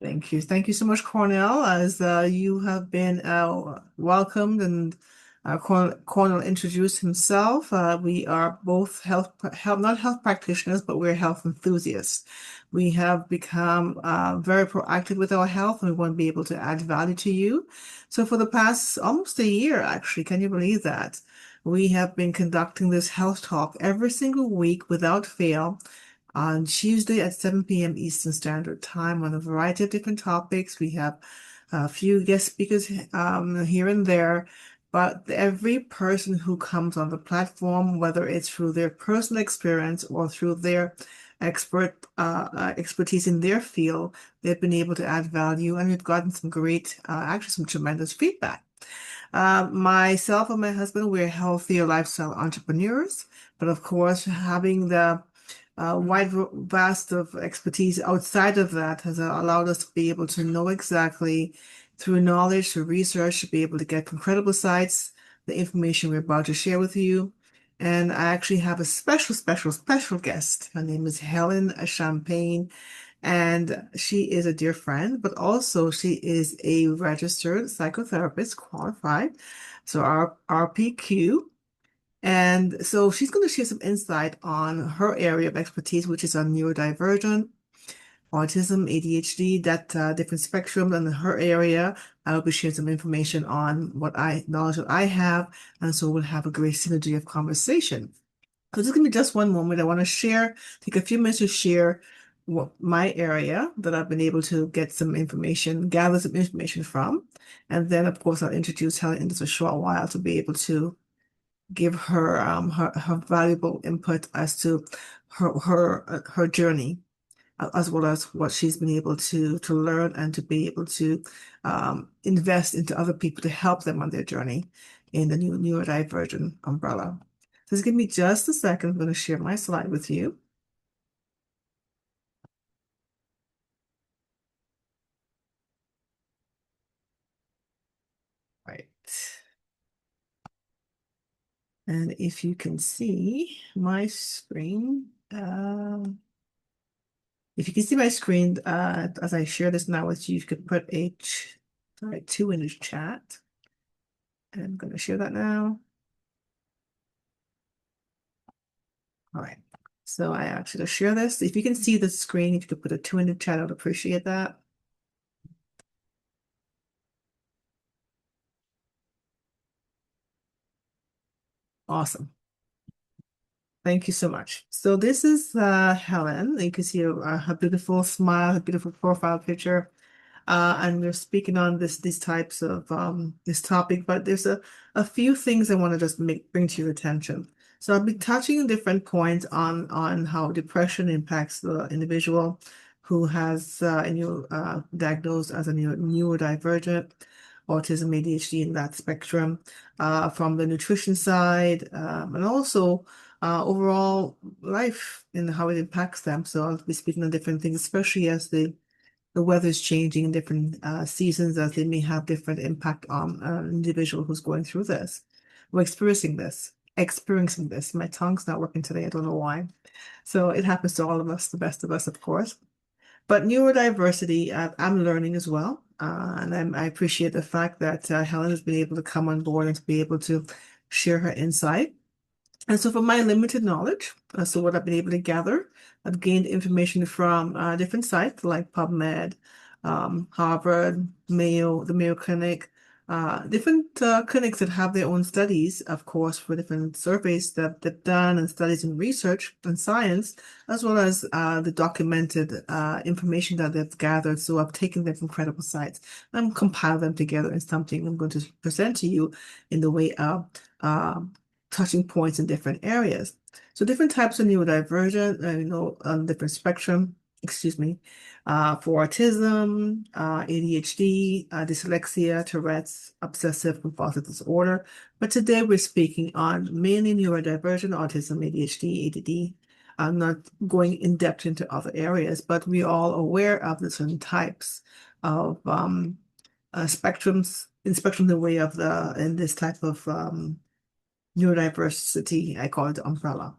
Thank you. Thank you so much, Cornell, as you have been welcomed and Cornell introduced himself. We are both not health practitioners, but we're health enthusiasts. We have become very proactive with our health and we want to be able to add value to you. So for the past almost a year, actually, can you believe that? We have been conducting this health talk every single week without fail on Tuesday at 7 p.m. Eastern Standard Time on a variety of different topics. We have a few guest speakers here and there, but every person who comes on the platform, whether it's through their personal experience or through their expertise in their field, they've been able to add value, and we've gotten some great, actually some tremendous feedback. Myself and my husband, we're healthier lifestyle entrepreneurs, but of course, having the vast of expertise outside of that has allowed us to be able to know exactly through knowledge, through research, to be able to get from credible sites the information we're about to share with you. And I actually have a special guest. Her name is Helen Champagne, and she is a dear friend, but also she is a registered psychotherapist qualified, so RPQ. And so she's going to share some insight on her area of expertise, which is on neurodivergent, autism, ADHD, that different spectrum. And in her area, I'll be sharing some information on knowledge that I have. And so we'll have a great synergy of conversation. So this is going to be just one moment. I want to take a few minutes to share what my area that I've been able to get some information, gather some information from. And then, of course, I'll introduce Helen in just a short while to be able to give her valuable input as to her journey, as well as what she's been able to learn and to be able to invest into other people to help them on their journey in the new neurodivergent umbrella. So just give me just a second. I'm going to share my slide with you. Right. And if you can see my screen, if you can see my screen, as I share this now with you, you could put sorry, 2 in the chat. And I'm going to share that now. All right. So I actually share this. If you can see the screen, if you could put a 2 in the chat, I'd appreciate that. Awesome. Thank you so much. So this is Helen. You can see her beautiful smile, her beautiful profile picture. And we're speaking on these types of this topic, but there's a few things I want to just bring to your attention. So I'll be touching on different points on how depression impacts the individual who has diagnosed as a neurodivergent autism ADHD in that spectrum, from the nutrition side, and also overall life and how it impacts them. So I'll be speaking on different things, especially as the weather's changing in different seasons, as they may have different impact on an individual who's going through this. We're experiencing this. My tongue's not working today. I don't know why. So it happens to all of us, the best of us, of course. But neurodiversity, I'm learning as well. And I appreciate the fact that Helen has been able to come on board and to be able to share her insight. And so, from my limited knowledge, so what I've been able to gather, I've gained information from different sites like PubMed, Harvard, Mayo, the Mayo Clinic, different clinics that have their own studies, of course, for different surveys that they've done and studies and research and science, as well as the documented information that they've gathered. So I've taken them from credible sites and compiled them together in something I'm going to present to you in the way of touching points in different areas. So different types of neurodivergent, on different spectrum, excuse me, for autism, ADHD, dyslexia, Tourette's, obsessive compulsive disorder. But today we're speaking on mainly neurodivergent autism, ADHD, ADD. I'm not going in depth into other areas, but we're all aware of the certain types of spectrums in the way of in this type of neurodiversity, I call it the umbrella.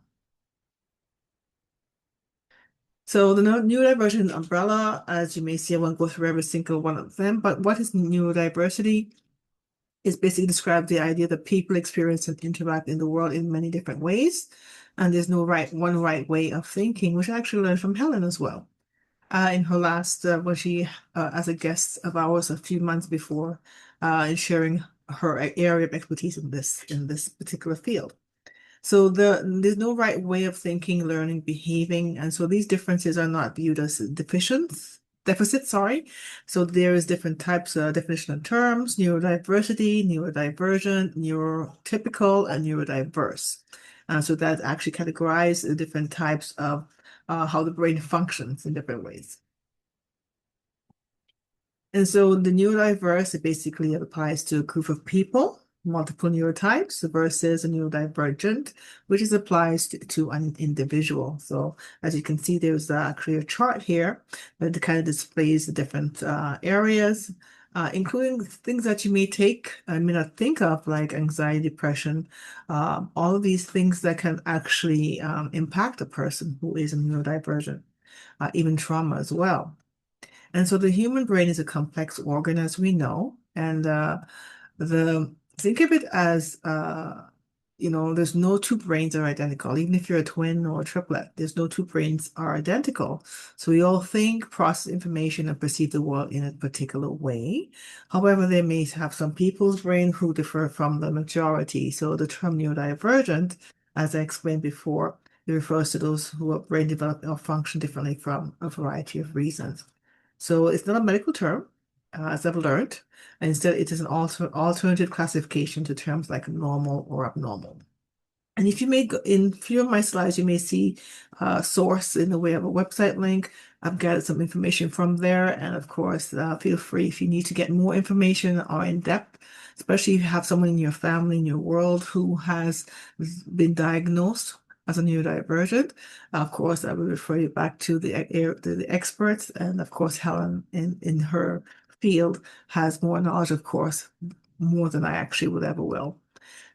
So the neurodivergent umbrella, as you may see, I won't go through every single one of them, but what is neurodiversity? Is basically describe the idea that people experience and interact in the world in many different ways, and there's no one right way of thinking, which I actually learned from Helen as well. In her last, when she, as a guest of ours a few months before, in sharing her area of expertise in this particular field. So there's no right way of thinking, learning, behaving, and so these differences are not viewed as deficits, sorry. So there is different types of definition of terms: neurodiversity, neurodivergent, neurotypical, and neurodiverse. So that actually categorize the different types of how the brain functions in different ways. And so the neurodiverse, it basically applies to a group of people, multiple neurotypes, versus a neurodivergent, which is applies to an individual. So as you can see, there's a clear chart here that kind of displays the different areas, including things that you may not think of, like anxiety, depression, all of these things that can actually impact a person who is a neurodivergent, even trauma as well. And so the human brain is a complex organ, as we know, and the think of it as there's no two brains are identical. Even if you're a twin or a triplet, there's no two brains are identical. So we all think, process information, and perceive the world in a particular way. However, they may have some people's brain who differ from the majority. So the term neurodivergent, as I explained before, it refers to those who are brain develop or function differently from a variety of reasons. So it's not a medical term, as I've learned. Instead, it is an alternative classification to terms like normal or abnormal. And if you may go in a few of my slides, you may see a source in the way of a website link. I've gathered some information from there. And of course, feel free if you need to get more information or in depth, especially if you have someone in your family, in your world who has been diagnosed as a neurodivergent. Of course, I will refer you back to the experts. And of course, Helen in her field has more knowledge, of course, more than I actually would ever will.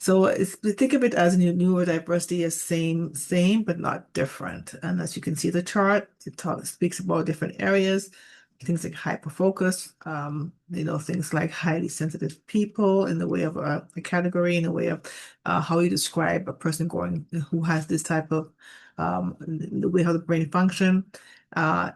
So think of it as neurodiversity as same, but not different. And as you can see the chart, it speaks about different areas, things like hyperfocus, things like highly sensitive people in the way of a category, in the way of how you describe a person who has this type of the way how the brain function,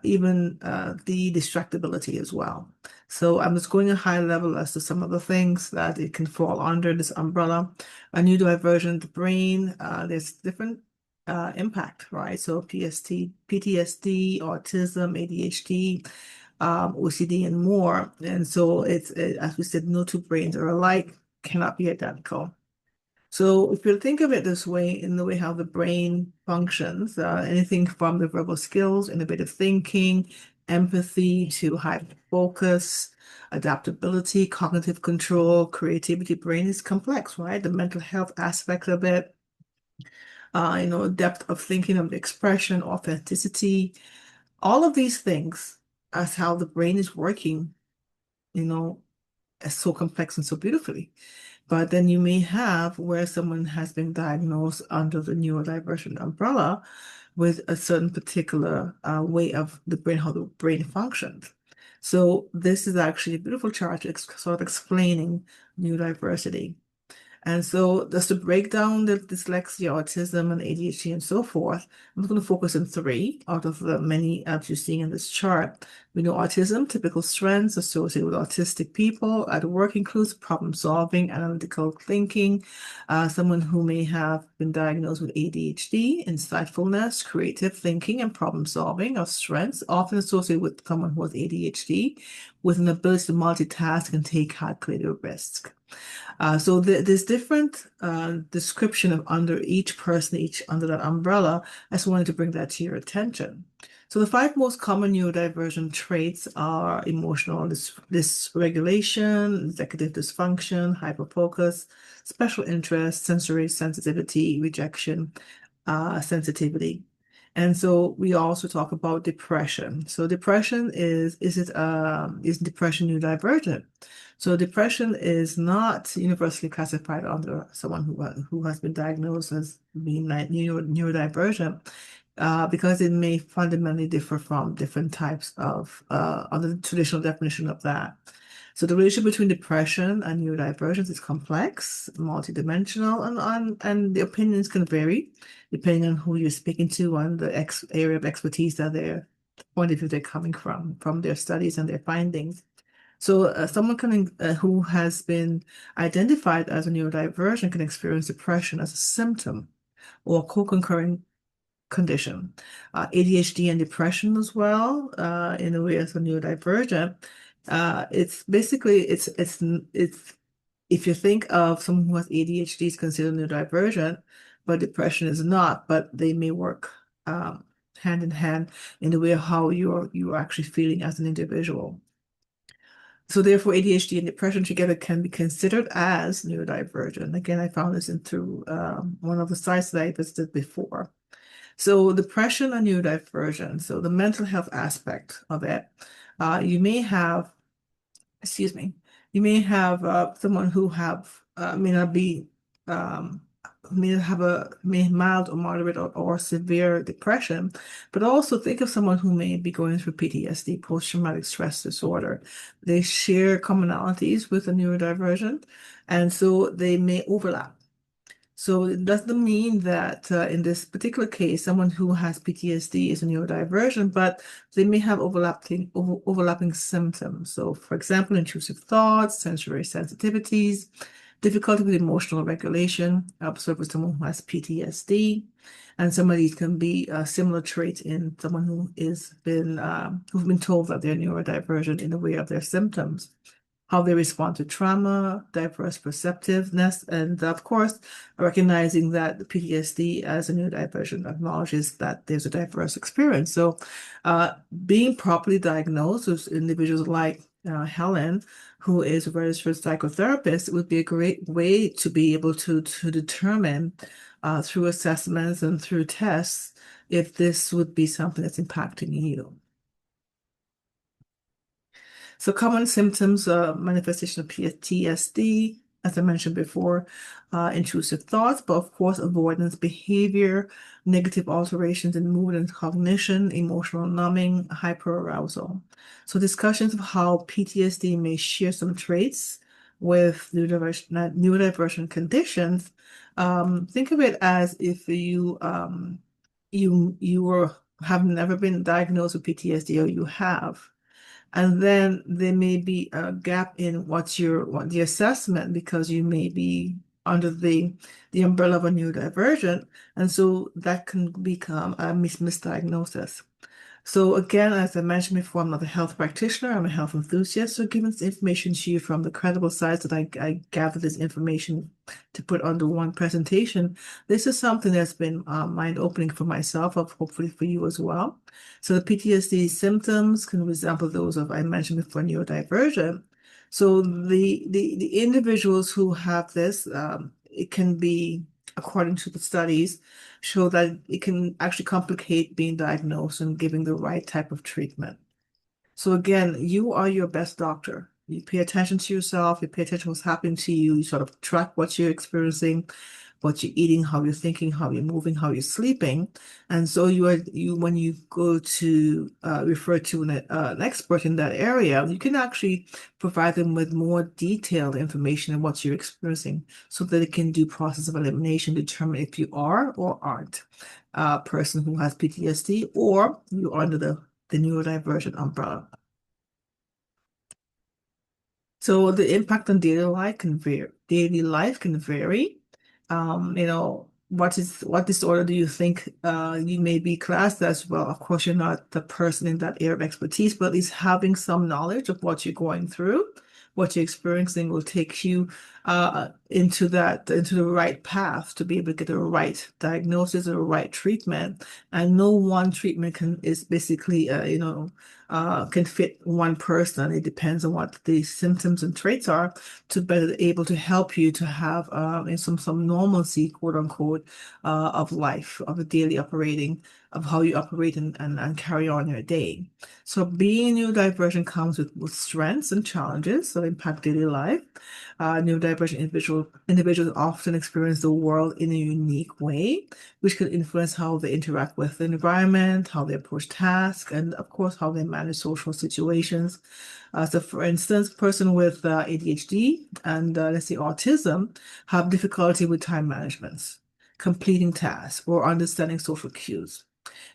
even the distractibility as well. So I'm just going a high level as to some of the things that it can fall under this umbrella. A neurodivergent brain, there's different impact, right? So PTSD, autism, ADHD, OCD, and more. And so as we said, no two brains are alike, cannot be identical. So if you think of it this way, in the way how the brain functions, anything from the verbal skills, innovative thinking, empathy to high focus, adaptability, cognitive control, creativity, brain is complex, right? The mental health aspect of it, depth of thinking, of expression, authenticity, all of these things as how the brain is working, you know, is so complex and so beautifully. But then you may have where someone has been diagnosed under the neurodivergent umbrella with a certain particular way of the brain, how the brain functions. So this is actually a beautiful chart sort of explaining neurodiversity. And so just to break down the dyslexia, autism, and ADHD and so forth, I'm going to focus on three out of the many apps you're seeing in this chart. We know autism, typical strengths associated with autistic people at work includes problem solving, analytical thinking, someone who may have been diagnosed with ADHD, insightfulness, creative thinking, and problem solving are strengths often associated with someone who has ADHD with an ability to multitask and take calculated risks. So there's different description of under each person, each under that umbrella. I just wanted to bring that to your attention. So the five most common neurodivergent traits are emotional dysregulation, executive dysfunction, hyperfocus, special interest, sensory sensitivity, rejection, sensitivity. And so we also talk about depression. So depression is depression neurodivergent? So depression is not universally classified under someone who has been diagnosed as being neurodivergent. because it may fundamentally differ from different types of under the traditional definition of that. So the relationship between depression and neurodivergence is complex, multidimensional, and the opinions can vary depending on who you're speaking to and the area of expertise that they're point of view they're coming from their studies and their findings. So someone who has been identified as a neurodivergent can experience depression as a symptom or co-concurring condition. ADHD and depression as well, in a way as a neurodivergent. It's basically it's if you think of someone who has ADHD is considered neurodivergent, but depression is not, but they may work hand in hand in the way of how you're actually feeling as an individual. So therefore, ADHD and depression together can be considered as neurodivergent. Again, I found this in through one of the sites that I visited before. So depression and neurodivergent, so the mental health aspect of it, you may have, excuse me, you may have someone who may not be may mild or moderate or severe depression, but also think of someone who may be going through PTSD, post-traumatic stress disorder. They share commonalities with a neurodivergent, and so they may overlap. So it doesn't mean that in this particular case, someone who has PTSD is a neurodivergent, but they may have overlapping symptoms. So, for example, intrusive thoughts, sensory sensitivities, difficulty with emotional regulation, observed with someone who has PTSD. And some of these can be similar traits in someone who's been told that they're neurodivergent in the way of their symptoms, how they respond to trauma, diverse perceptiveness, and of course, recognizing that the PTSD as a neurodivergent acknowledges that there's a diverse experience. So, being properly diagnosed with individuals like Helen, who is a registered psychotherapist, would be a great way to be able to determine through assessments and through tests if this would be something that's impacting you. So common symptoms, manifestation of PTSD, as I mentioned before, intrusive thoughts, but of course, avoidance behavior, negative alterations in mood and cognition, emotional numbing, hyperarousal. So discussions of how PTSD may share some traits with neurodivergent conditions. Think of it as if have never been diagnosed with PTSD or you have. And then there may be a gap in what the assessment because you may be under the umbrella of a neurodivergent, and so that can become a misdiagnosis. So again, as I mentioned before, I'm not a health practitioner, I'm a health enthusiast. So giving this information to you from the credible sites that I gathered this information to put under one presentation, this is something that's been mind-opening for myself, of hopefully for you as well. So the PTSD symptoms can resemble those of I mentioned before neurodivergent. So the individuals who have this, it can be, according to the studies, show that it can actually complicate being diagnosed and giving the right type of treatment. So again, you are your best doctor. You pay attention to yourself, you pay attention to what's happening to you, you sort of track what you're experiencing, what you're eating, how you're thinking, how you're moving, how you're sleeping. And so when you go to refer to an expert in that area, you can actually provide them with more detailed information on what you're experiencing so that it can do process of elimination, determine if you are or aren't a person who has PTSD or you're under the neurodivergent umbrella. So the impact on daily life can vary. Daily life can vary. What disorder do you think you may be classed as? Well, of course, you're not the person in that area of expertise, but at least having some knowledge of what you're going through, what you're experiencing will take you into the right path to be able to get the right diagnosis or the right treatment. And no one treatment is basically can fit one person. It depends on what the symptoms and traits are to better able to help you to have some normalcy, quote unquote, of life, of the daily operating, of how you operate and carry on your day. So being neurodivergent comes with strengths and challenges that impact daily life. Neurodivergent individuals individuals often experience the world in a unique way, which can influence how they interact with the environment, how they approach tasks, and of course, how they manage social situations. So, for instance, a person with ADHD and let's say autism have difficulty with time management, completing tasks, or understanding social cues.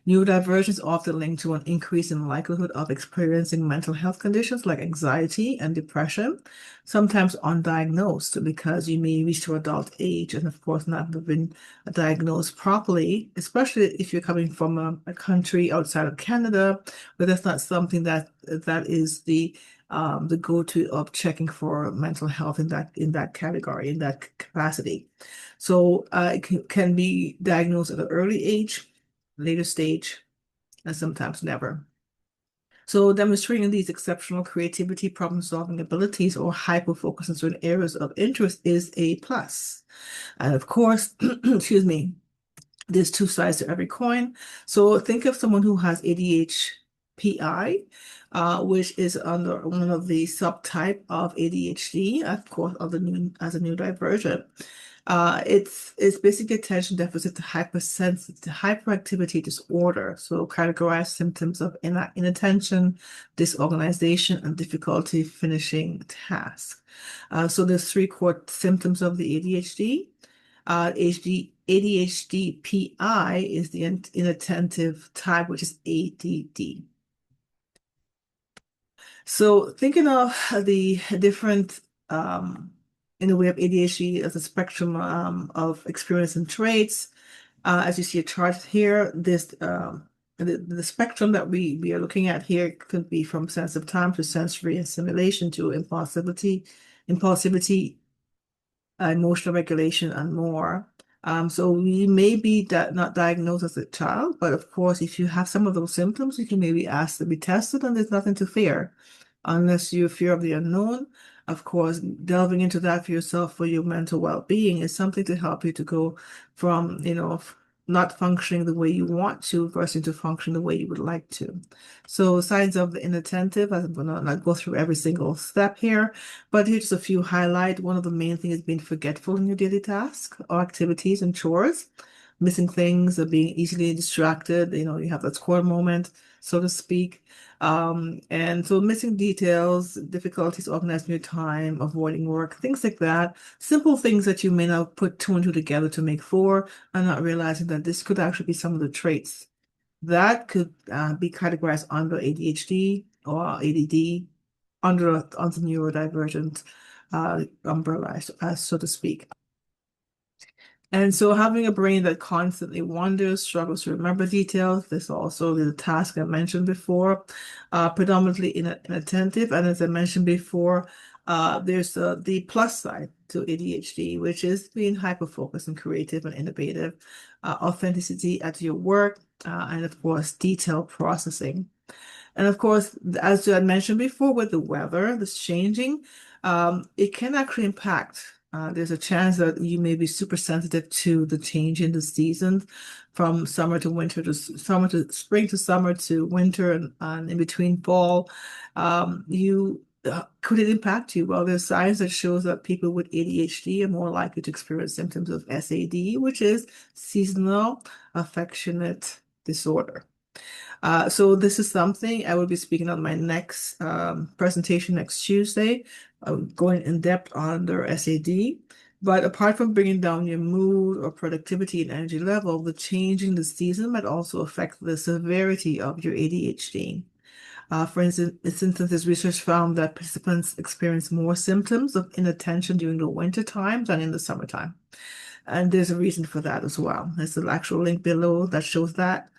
Neurodivergence is often linked to an increase in likelihood of experiencing mental health conditions like anxiety and depression, sometimes undiagnosed because you may reach to adult age and, of course, not have been diagnosed properly, especially if you're coming from a country outside of Canada, where that's not something that is the go-to of checking for mental health in that category, in that capacity. So it can be diagnosed at an early age, later stage, and sometimes never. So demonstrating these exceptional creativity, problem-solving abilities, or hyper-focus in certain areas of interest is a plus. And of course, excuse me, there's two sides to every coin. So think of someone who has ADHPI, which is under one of the subtype of ADHD, of course, as a neurodivergent. It's basically attention deficit to hyperactivity disorder. So categorize symptoms of inattention, disorganization, and difficulty finishing tasks. So there's three core symptoms of the ADHD. ADHD-PI is the inattentive type, which is ADD. So thinking of the different, in the way of ADHD as a spectrum of experience and traits, as you see a chart here, the spectrum that we are looking at here could be from sense of time to sensory assimilation to impulsivity, emotional regulation, and more. So you may be not diagnosed as a child, but of course, if you have some of those symptoms, you can maybe ask to be tested, and there's nothing to fear. Unless you fear of the unknown, of course, delving into that for yourself for your mental well-being is something to help you to go from, not functioning the way you want to versus to function the way you would like to. So signs of the inattentive, I'm going to not go through every single step here, but here's just a few highlight. One of the main things is being forgetful in your daily tasks or activities and chores, missing things or being easily distracted. You have that square moment, so to speak. And so missing details, difficulties organizing your time, avoiding work, things like that. Simple things that you may not put two and two together to make four, and not realizing that this could actually be some of the traits that could be categorized under ADHD or ADD, under neurodivergent umbrella, so to speak. And so having a brain that constantly wanders, struggles to remember details, this also the task I mentioned before, predominantly inattentive. And as I mentioned before, there's the plus side to ADHD, which is being hyper-focused and creative and innovative, authenticity at your work, and of course, detail processing. And of course, as I mentioned before, with the weather that's changing, it can actually impact. There's a chance that you may be super sensitive to the change in the seasons from summer to winter to summer to spring to summer to winter and in between fall. Could it impact you? Well, there's science that shows that people with ADHD are more likely to experience symptoms of SAD, which is seasonal affectionate disorder. So this is something I will be speaking on my next presentation next Tuesday, going in depth on their SAD. But apart from bringing down your mood or productivity and energy level, the change in the season might also affect the severity of your ADHD. For instance, this research found that participants experience more symptoms of inattention during the winter time than in the summertime. And there's a reason for that as well. There's an actual link below that shows that.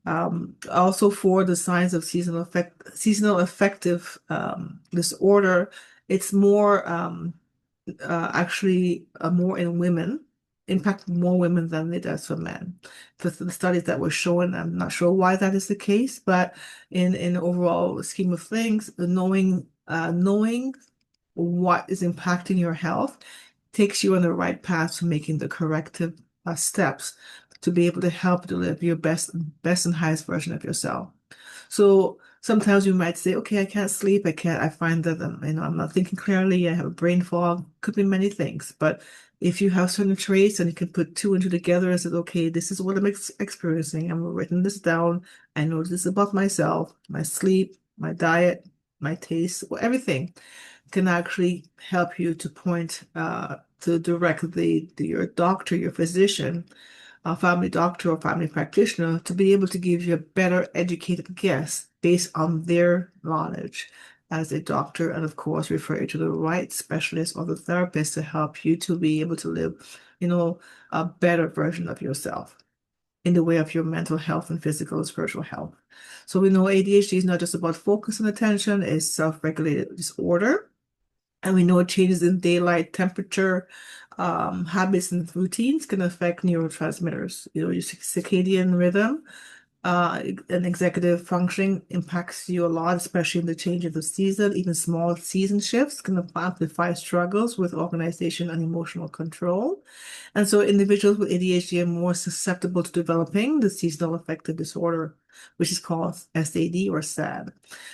Also for the signs of seasonal affective disorder, it's more actually more in women, impact more women than it does for men. The studies that were shown, I'm not sure why that is the case, but in overall scheme of things, knowing what is impacting your health takes you on the right path to making the corrective steps to be able to help to live your best and highest version of yourself. So Sometimes you might say, okay, I can't sleep. I find that, I'm not thinking clearly. I have a brain fog. Could be many things. But if you have certain traits and you can put two and two together and say, okay, this is what I'm experiencing. I'm writing this down. I know this about myself, my sleep, my diet, my taste, well, everything can actually help you to point, to direct your doctor, your physician, a family doctor or family practitioner to be able to give you a better educated guess based on their knowledge as a doctor, and of course refer you to the right specialist or the therapist to help you to be able to live, a better version of yourself in the way of your mental health and physical and spiritual health. So we know ADHD is not just about focus and attention, it's self-regulated disorder. And we know changes in daylight temperature, habits, and routines can affect neurotransmitters. Your circadian rhythm, and executive functioning impacts you a lot, especially in the change of the season. Even small season shifts can amplify struggles with organization and emotional control. And so individuals with ADHD are more susceptible to developing the seasonal affective disorder, which is called SAD or SAD.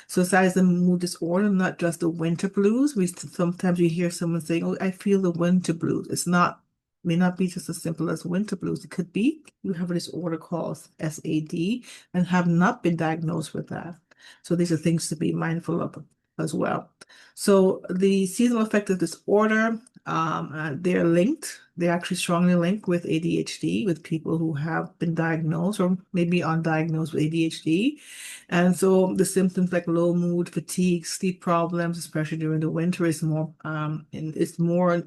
So SAD is a mood disorder, not just the winter blues. Sometimes you hear someone saying, "Oh, I feel the winter blues." It's not, may not be just as simple as winter blues. It could be you have a disorder called SAD and have not been diagnosed with that. So these are things to be mindful of as well. So the seasonal affective disorder, they're linked. They're actually strongly linked with ADHD, with people who have been diagnosed or maybe undiagnosed with ADHD. And so the symptoms like low mood, fatigue, sleep problems, especially during the winter, is more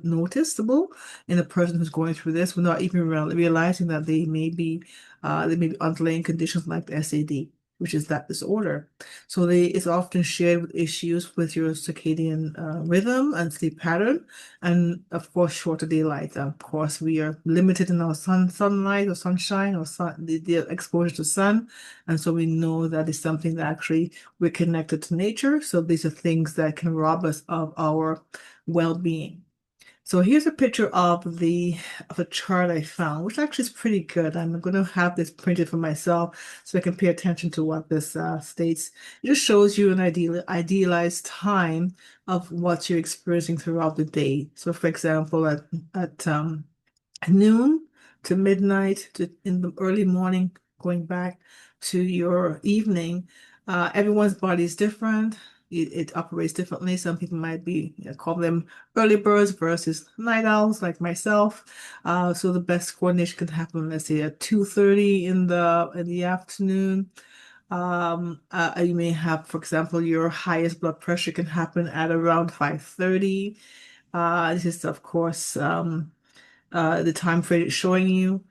noticeable in a person who's going through this without even realizing that they may be underlying conditions like the SAD, which is that disorder. So it's often shared with issues with your circadian rhythm and sleep pattern, and of course, shorter daylight. Of course, we are limited in our sunlight or sunshine or the exposure to sun, and so we know that is something that actually we're connected to nature. So these are things that can rob us of our well-being. So here's a picture of a chart I found, which actually is pretty good. I'm going to have this printed for myself so I can pay attention to what this states. It just shows you an idealized time of what you're experiencing throughout the day. So, for example, at noon to midnight to in the early morning, going back to your evening, everyone's body is different. It operates differently. Some people might be, call them early birds versus night owls like myself. So the best coordination can happen, let's say at 2:30 in the afternoon. You may have, for example, your highest blood pressure can happen at around 5:30. This is, of course, the time frame it's showing you.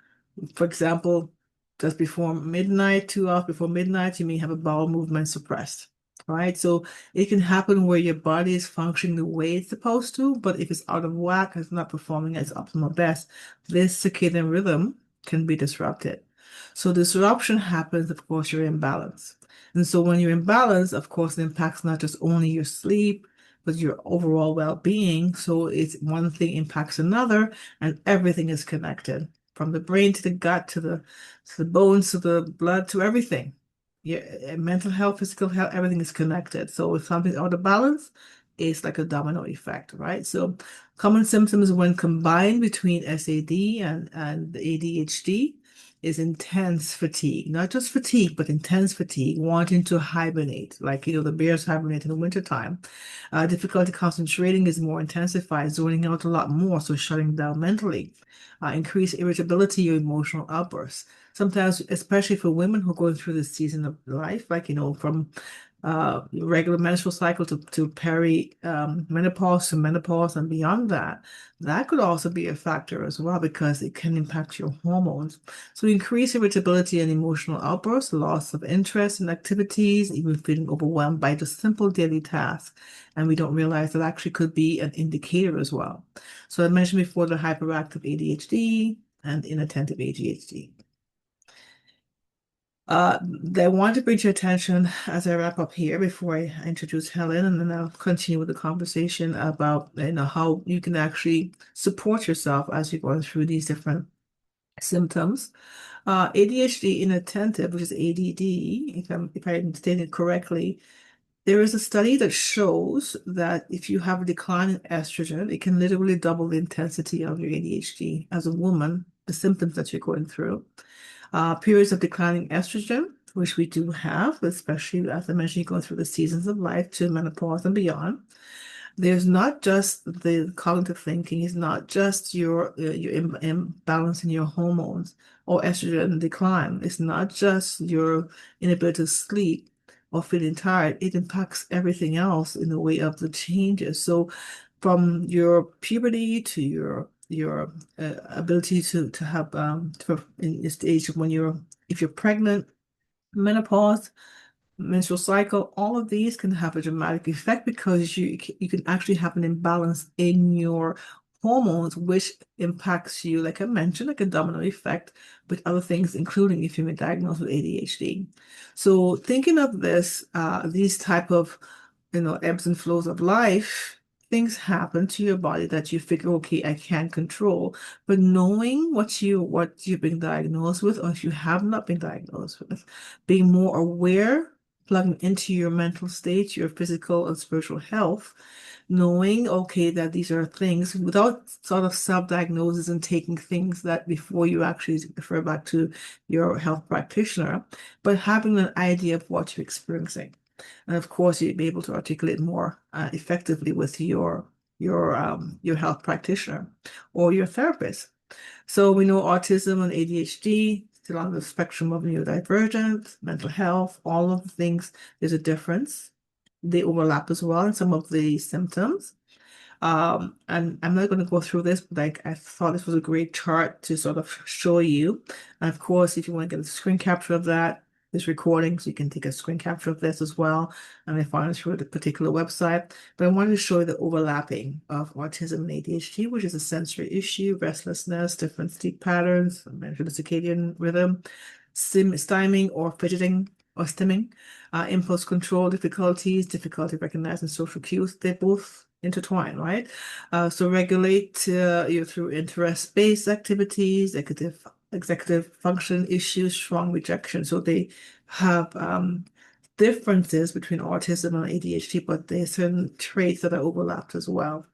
For example, just before midnight, 2 hours before midnight, you may have a bowel movement suppressed. All right, so it can happen where your body is functioning the way it's supposed to, but if it's out of whack, it's not performing at its optimal best, this circadian rhythm can be disrupted. So disruption happens, of course, you're in balance. And so when you're in balance, of course, it impacts not just only your sleep, but your overall well-being. So it's one thing impacts another, and everything is connected from the brain to the gut to the bones to the blood to everything. Yeah, mental health, physical health, everything is connected. So if something's out of balance, it's like a domino effect, right? So common symptoms when combined between SAD and the ADHD is intense fatigue, not just fatigue, but intense fatigue, wanting to hibernate, like the bears hibernate in the wintertime. Difficulty concentrating is more intensified, zoning out a lot more, so shutting down mentally. Increased irritability or emotional outbursts. Sometimes, especially for women who are going through this season of life, like, from regular menstrual cycle to peri menopause to menopause and beyond that, that could also be a factor as well because it can impact your hormones. So increased irritability and emotional outbursts, loss of interest in activities, even feeling overwhelmed by just simple daily tasks. And we don't realize that actually could be an indicator as well. So I mentioned before the hyperactive ADHD and inattentive ADHD. I want to bring to your attention as I wrap up here before I introduce Helen, and then I'll continue with the conversation about how you can actually support yourself as you're going through these different symptoms. ADHD inattentive, which is ADD, if I understand it correctly, there is a study that shows that if you have a decline in estrogen, it can literally double the intensity of your ADHD as a woman, the symptoms that you're going through. Periods of declining estrogen, which we do have, especially as I mentioned, you go through the seasons of life to menopause and beyond. There's not just the cognitive thinking, it's not just your imbalance in your hormones or estrogen decline. It's not just your inability to sleep or feeling tired. It impacts everything else in the way of the changes. So from your puberty to your ability to have in this stage when if you're pregnant, menopause, menstrual cycle, all of these can have a dramatic effect because you can actually have an imbalance in your hormones, which impacts you, like I mentioned, like a domino effect with other things, including if you've been diagnosed with ADHD. So thinking of this, these type of, ebbs and flows of life, things happen to your body that you figure, okay, I can't control. But knowing what you've been diagnosed with, or if you have not been diagnosed with, being more aware, plugging into your mental state, your physical and spiritual health, knowing, okay, that these are things without sort of self-diagnosis and taking things that before you actually refer back to your health practitioner, but having an idea of what you're experiencing. And of course, you'd be able to articulate more effectively with your health practitioner or your therapist. So we know autism and ADHD still on the spectrum of neurodivergent, mental health, all of the things, there's a difference. They overlap as well in some of the symptoms. And I'm not going to go through this, but I thought this was a great chart to sort of show you. And of course, if you want to get a screen capture of this recording, so you can take a screen capture of this as well. And I found it through the particular website. But I wanted to show you the overlapping of autism and ADHD, which is a sensory issue, restlessness, different sleep patterns, I mentioned the circadian rhythm, styming or fidgeting or stimming, impulse control difficulties, difficulty recognizing social cues. They both intertwine, right? So regulate you through interest-based activities, executive function issues, strong rejection. So they have differences between autism and ADHD, but there's certain traits that are overlapped as well.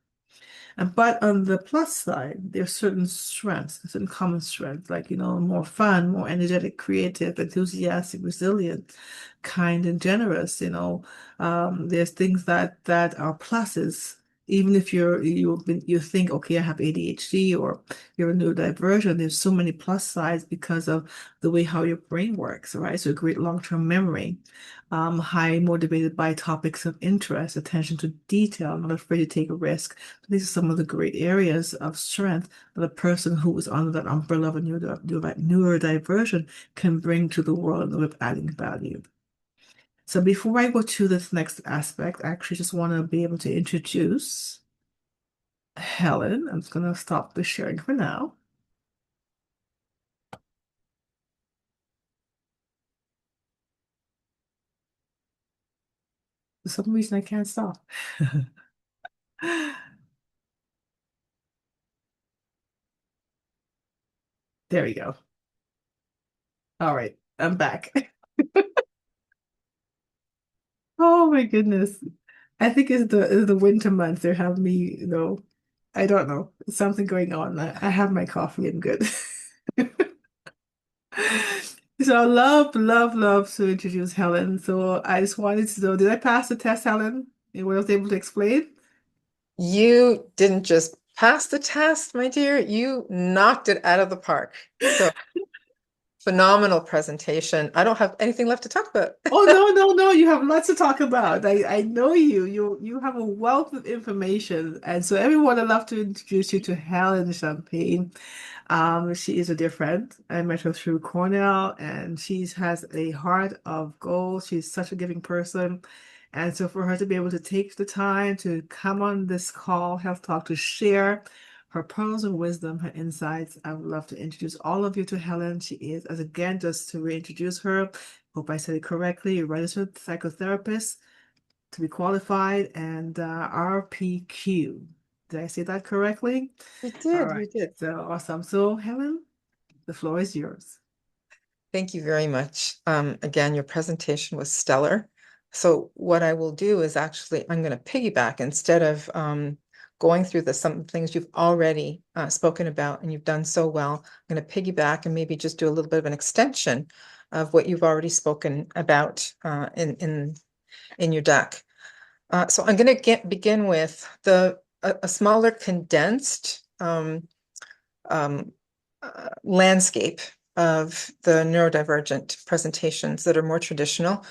But on the plus side, there's certain strengths, certain common strengths, like, more fun, more energetic, creative, enthusiastic, resilient, kind and generous, there's things that are pluses. Even if you think, okay, I have ADHD or you're a neurodivergent, there's so many plus sides because of the way how your brain works, right? So great long-term memory, high motivated by topics of interest, attention to detail, not afraid to take a risk. These are some of the great areas of strength that a person who is under that umbrella of a neurodiversion can bring to the world with adding value. So before I go to this next aspect, I actually just want to be able to introduce Helen. I'm just going to stop the sharing for now. For some reason, I can't stop. There we go. All right, I'm back. Oh my goodness. I think it's the winter months. They're having me, I don't know, something going on. I have my coffee and good. So I love to introduce Helen. So I just wanted to know, did I pass the test, Helen? And what I was able to explain? You didn't just pass the test, my dear, you knocked it out of the park. So phenomenal presentation. I don't have anything left to talk about. Oh no, you have lots to talk about. I know you. You have a wealth of information. And so everyone, I'd love to introduce you to Helen Champagne. She is a dear friend. I met her through Cornell, and she has a heart of gold. She's such a giving person. And so for her to be able to take the time to come on this call, Health Talk, to share her pearls of wisdom, her insights, I would love to introduce all of you to Helen. She is, as again, just to reintroduce her, hope I said it correctly, a registered psychotherapist to be qualified and RPQ. Did I say that correctly? You All did, right. you did. So awesome. So Helen, the floor is yours. Thank you very much. Again, your presentation was stellar. So what I will do is actually, I'm going to piggyback instead of going through some things you've already spoken about and you've done so well. I'm going to piggyback and maybe just do a little bit of an extension of what you've already spoken about in your deck. So I'm going to begin with a smaller condensed um, landscape of the neurodivergent presentations that are more traditional.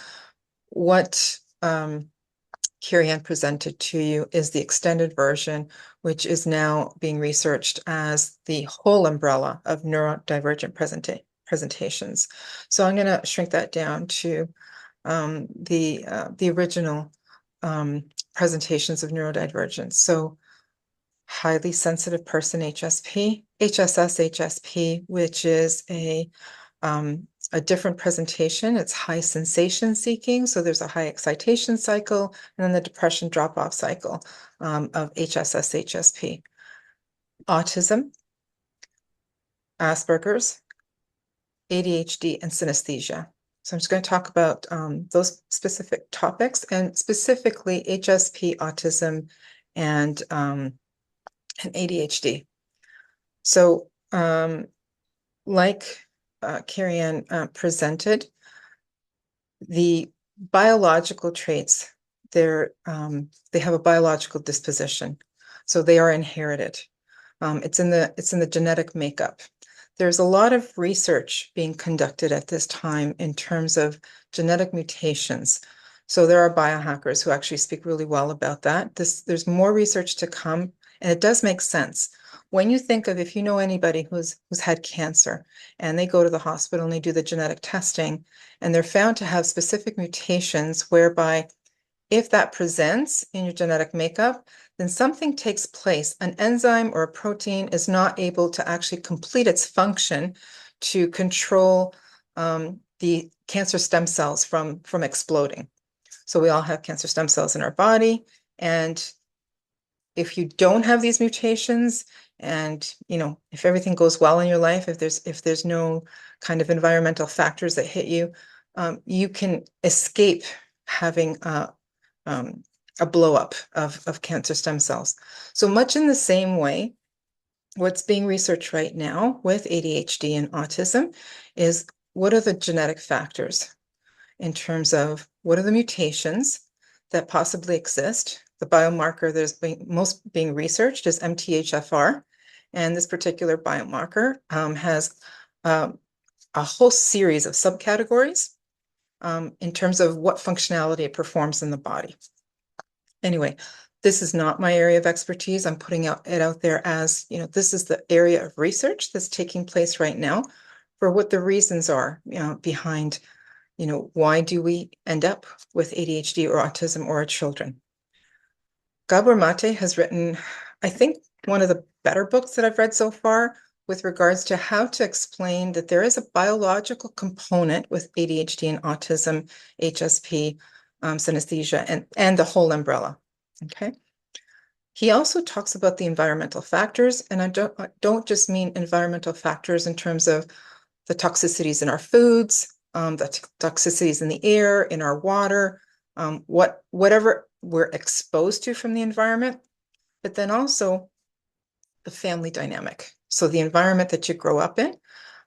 What Kerry-Ann presented to you is the extended version, which is now being researched as the whole umbrella of neurodivergent presentations. So I'm going to shrink that down to the original presentations of neurodivergence. So highly sensitive person HSP, HSS HSP, which is a different presentation. It's high sensation seeking. So there's a high excitation cycle and then the depression drop-off cycle of HSS HSP. Autism, Asperger's, ADHD, and synesthesia. So I'm just going to talk about those specific topics and specifically HSP, autism, and ADHD. So like Kerry-Ann presented, the biological traits, they have a biological disposition. So they are inherited. It's in the genetic makeup. There's a lot of research being conducted at this time in terms of genetic mutations. So there are biohackers who actually speak really well about that. There's more research to come, and it does make sense. When you think of, if you know anybody who's had cancer and they go to the hospital and they do the genetic testing and they're found to have specific mutations whereby if that presents in your genetic makeup, then something takes place. An enzyme or a protein is not able to actually complete its function to control the cancer stem cells from exploding. So we all have cancer stem cells in our body. And if you don't have these mutations, and if everything goes well in your life, if there's no kind of environmental factors that hit you, you can escape having a blow up of cancer stem cells. So much in the same way, what's being researched right now with ADHD and autism is what are the genetic factors in terms of what are the mutations that possibly exist. The biomarker that's most being researched is MTHFR, and this particular biomarker has a whole series of subcategories in terms of what functionality it performs in the body. Anyway, this is not my area of expertise. I'm putting it out there as, this is the area of research that's taking place right now for what the reasons are, behind, why do we end up with ADHD or autism or our children? Gabor Mate has written, I think, one of the better books that I've read so far with regards to how to explain that there is a biological component with ADHD and autism, HSP, synesthesia, and the whole umbrella. Okay. He also talks about the environmental factors, and I don't just mean environmental factors in terms of the toxicities in our foods, the toxicities in the air, in our water, whatever we're exposed to from the environment, but then also the family dynamic. So the environment that you grow up in,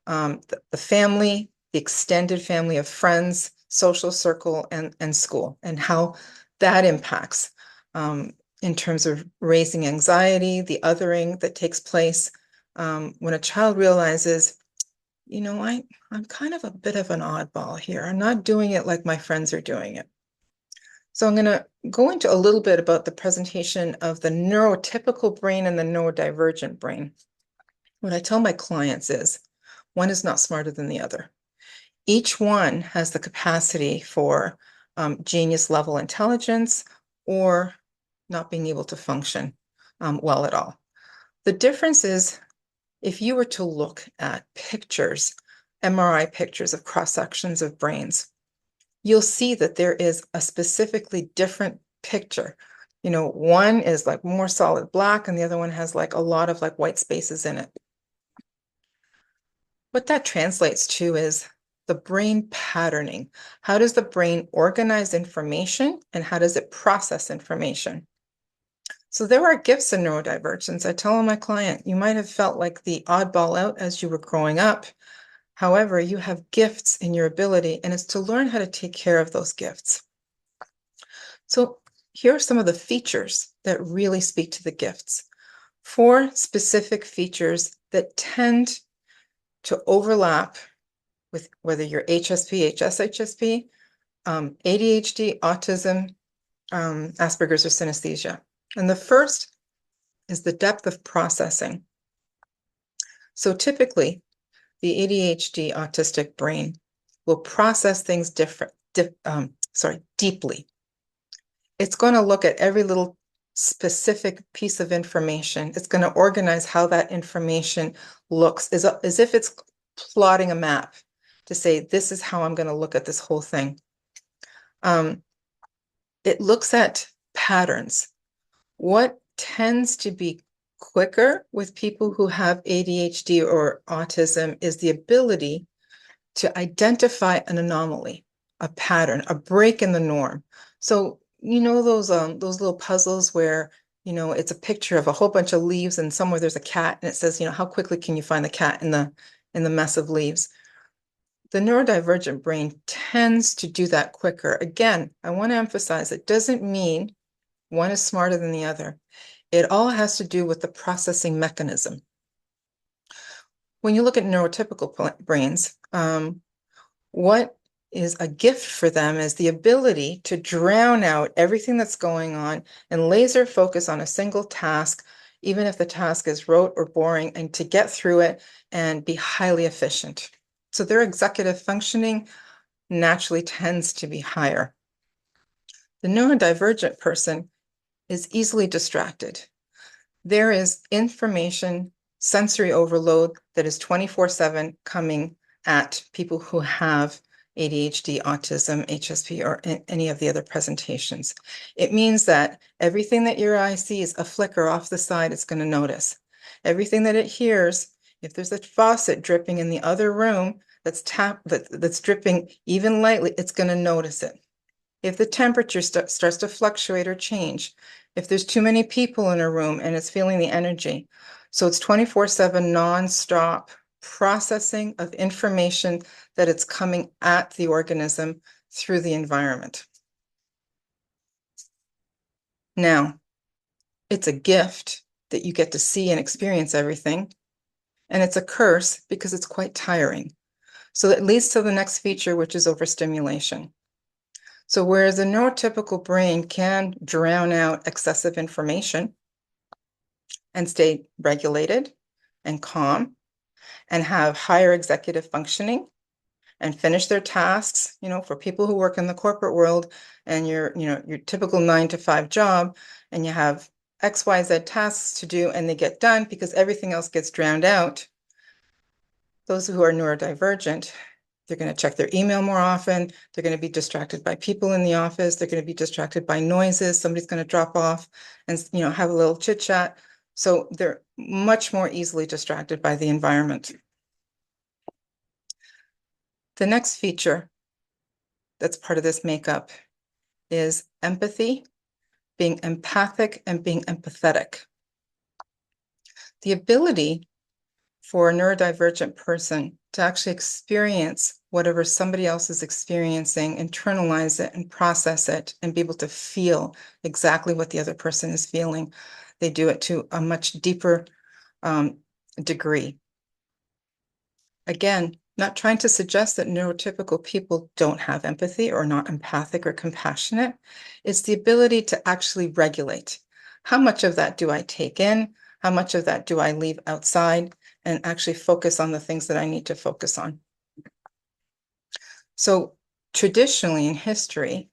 the family, the extended family of friends, social circle, and school, and how that impacts in terms of raising anxiety, the othering that takes place when a child realizes, I'm kind of a bit of an oddball here. I'm not doing it like my friends are doing it. So I'm going to go into a little bit about the presentation of the neurotypical brain and the neurodivergent brain. What I tell my clients is one is not smarter than the other. Each one has the capacity for genius level intelligence or not being able to function well at all. The difference is if you were to look at pictures, MRI pictures of cross-sections of brains, you'll see that there is a specifically different picture. One is like more solid black and the other one has like a lot of like white spaces in it. What that translates to is the brain patterning. How does the brain organize information and how does it process information? So there are gifts in neurodivergence. I tell my client, you might have felt like the oddball out as you were growing up. However, you have gifts in your ability, and it's to learn how to take care of those gifts. So here are some of the features that really speak to the gifts. 4 specific features that tend to overlap with whether you're HSP, HSHSP, ADHD, autism, Asperger's, or synesthesia. And the first is the depth of processing. So typically, the ADHD autistic brain will process things deeply. It's going to look at every little specific piece of information. It's going to organize how that information looks as if it's plotting a map to say, this is how I'm going to look at this whole thing. It looks at patterns. What tends to be quicker with people who have ADHD or autism is the ability to identify an anomaly, a pattern, a break in the norm. So you know those little puzzles where it's a picture of a whole bunch of leaves and somewhere there's a cat and it says, how quickly can you find the cat in the mess of leaves? The neurodivergent brain tends to do that quicker. Again, I want to emphasize it doesn't mean one is smarter than the other. It all has to do with the processing mechanism. When you look at neurotypical brains, what is a gift for them is the ability to drown out everything that's going on and laser focus on a single task, even if the task is rote or boring, and to get through it and be highly efficient. So their executive functioning naturally tends to be higher. The neurodivergent person is easily distracted. There is information, sensory overload that is 24/7 coming at people who have ADHD, autism, HSP, or any of the other presentations. It means that everything that your eye sees, a flicker off the side, it's going to notice. Everything that it hears, if there's a faucet dripping in the other room that's dripping even lightly, it's going to notice it. If the temperature starts to fluctuate or change, if there's too many people in a room and it's feeling the energy. So it's 24/7 nonstop processing of information that it's coming at the organism through the environment. Now, it's a gift that you get to see and experience everything, and it's a curse because it's quite tiring. So that leads to the next feature, which is overstimulation. So whereas a neurotypical brain can drown out excessive information and stay regulated and calm and have higher executive functioning and finish their tasks, for people who work in the corporate world and your typical 9-to-5 job, and you have XYZ tasks to do and they get done because everything else gets drowned out. Those who are neurodivergent, they're going to check their email more often. They're going to be distracted by people in the office. They're going to be distracted by noises. Somebody's going to drop off and, have a little chit chat. So they're much more easily distracted by the environment. The next feature that's part of this makeup is empathy, being empathic and being empathetic. The ability for a neurodivergent person to actually experience whatever somebody else is experiencing, internalize it and process it, and be able to feel exactly what the other person is feeling. They do it to a much deeper degree. Again, not trying to suggest that neurotypical people don't have empathy or not empathic or compassionate. It's the ability to actually regulate. How much of that do I take in? How much of that do I leave outside and actually focus on the things that I need to focus on? So traditionally in history,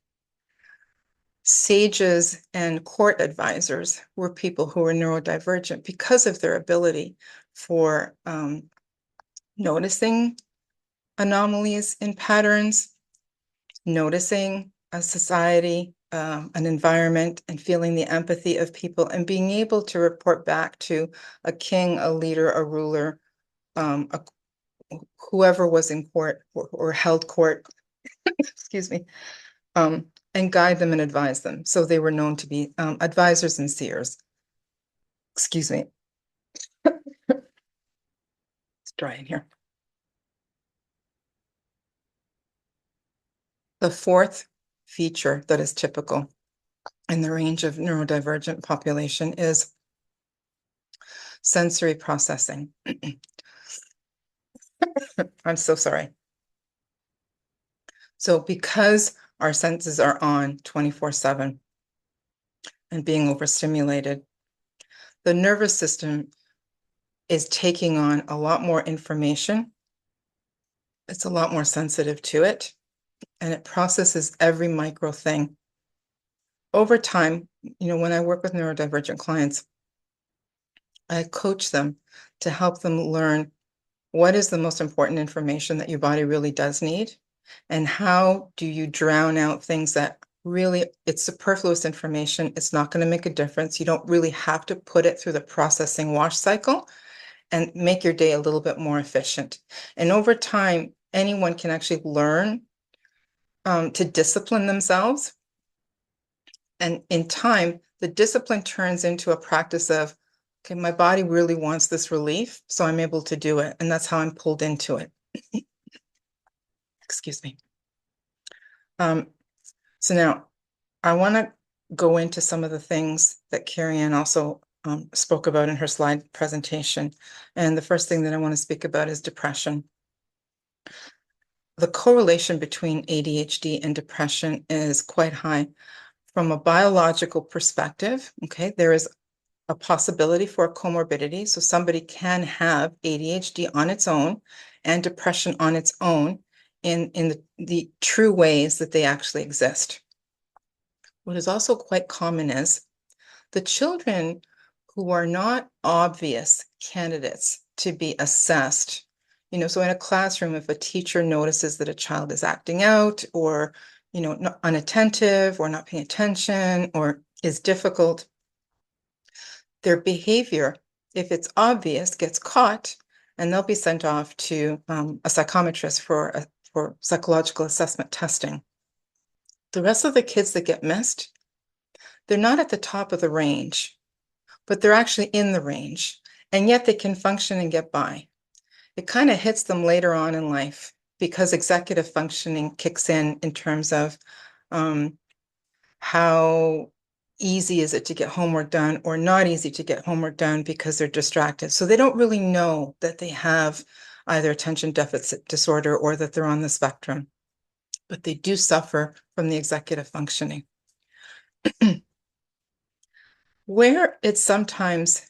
sages and court advisors were people who were neurodivergent because of their ability for noticing anomalies in patterns, noticing a society, an environment, and feeling the empathy of people, and being able to report back to a king, a leader, a ruler, whoever was in court or held court, excuse me, and guide them and advise them. So they were known to be advisors and seers. Excuse me. It's dry in here. The fourth feature that is typical in the range of neurodivergent population is sensory processing. I'm so sorry. So because our senses are on 24/7 and being overstimulated, the nervous system is taking on a lot more information. It's a lot more sensitive to it, and it processes every micro thing. Over time, when I work with neurodivergent clients, I coach them to help them learn what is the most important information that your body really does need, and how do you drown out things that really, it's superfluous information. It's not going to make a difference. You don't really have to put it through the processing wash cycle, and make your day a little bit more efficient. And over time, anyone can actually learn to discipline themselves. And in time, the discipline turns into a practice of, okay, my body really wants this relief, so I'm able to do it. And that's how I'm pulled into it. Excuse me. So now I want to go into some of the things that Kerry-Ann also spoke about in her slide presentation. And the first thing that I want to speak about is depression. The correlation between ADHD and depression is quite high. From a biological perspective, okay, there is a possibility for a comorbidity. So somebody can have ADHD on its own and depression on its own in the true ways that they actually exist. What is also quite common is the children who are not obvious candidates to be assessed. So in a classroom, if a teacher notices that a child is acting out or, not unattentive or not paying attention or is difficult, their behavior, if it's obvious, gets caught, and they'll be sent off to a psychometrist for psychological assessment testing. The rest of the kids that get missed, they're not at the top of the range, but they're actually in the range, and yet they can function and get by. It kind of hits them later on in life because executive functioning kicks in terms of how easy is it to get homework done or not easy to get homework done because they're distracted. So they don't really know that they have either attention deficit disorder or that they're on the spectrum, but they do suffer from the executive functioning. Where it sometimes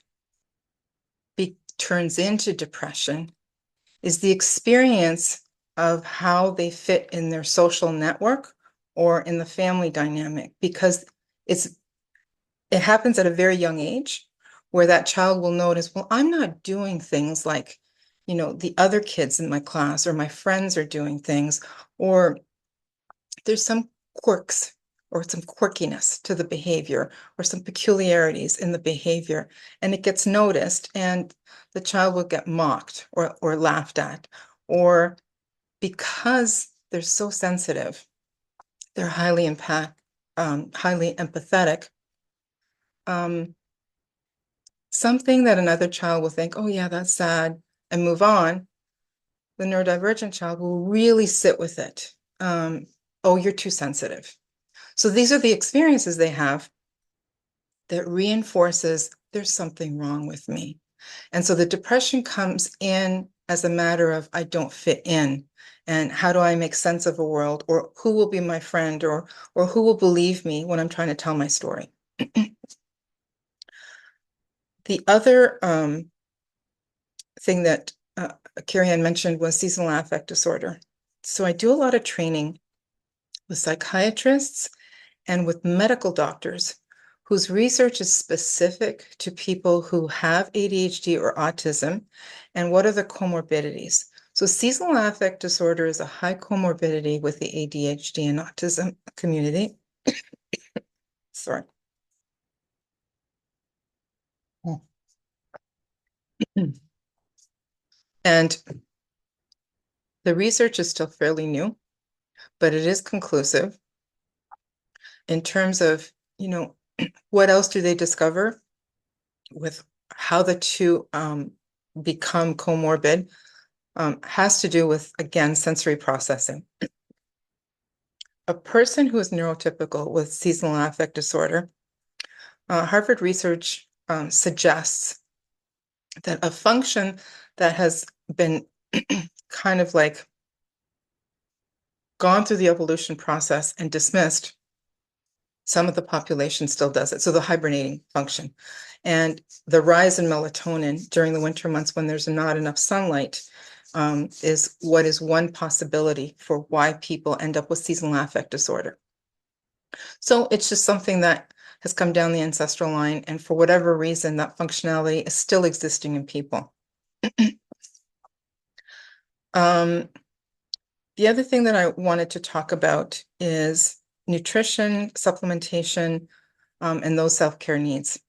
turns into depression is the experience of how they fit in their social network or in the family dynamic, because it happens at a very young age where that child will notice, well, I'm not doing things like, the other kids in my class or my friends are doing things, or there's some quirks or some quirkiness to the behavior or some peculiarities in the behavior, and it gets noticed, and the child will get mocked or laughed at, or because they're so sensitive, they're highly empathetic. Something that another child will think, oh yeah, that's sad, and move on. The neurodivergent child will really sit with it. Oh, you're too sensitive. So these are the experiences they have that reinforces there's something wrong with me. And so the depression comes in as a matter of I don't fit in. And how do I make sense of a world, or who will be my friend, or who will believe me when I'm trying to tell my story? The other thing that Kerry-Ann mentioned was seasonal affect disorder. So I do a lot of training with psychiatrists and with medical doctors whose research is specific to people who have ADHD or autism, and what are the comorbidities. So seasonal affect disorder is a high comorbidity with the ADHD and autism community. Sorry. And The research is still fairly new, but it is conclusive in terms of, what else do they discover with how the two become comorbid, has to do with, again, sensory processing. A person who is neurotypical with seasonal affect disorder, Harvard research suggests that a function that has been kind of like gone through the evolution process and dismissed, some of the population still does it. So the hibernating function and the rise in melatonin during the winter months when there's not enough sunlight is what is one possibility for why people end up with seasonal affect disorder. So it's just something that has come down the ancestral line, and for whatever reason, that functionality is still existing in people. The other thing that I wanted to talk about is nutrition, supplementation, and those self-care needs.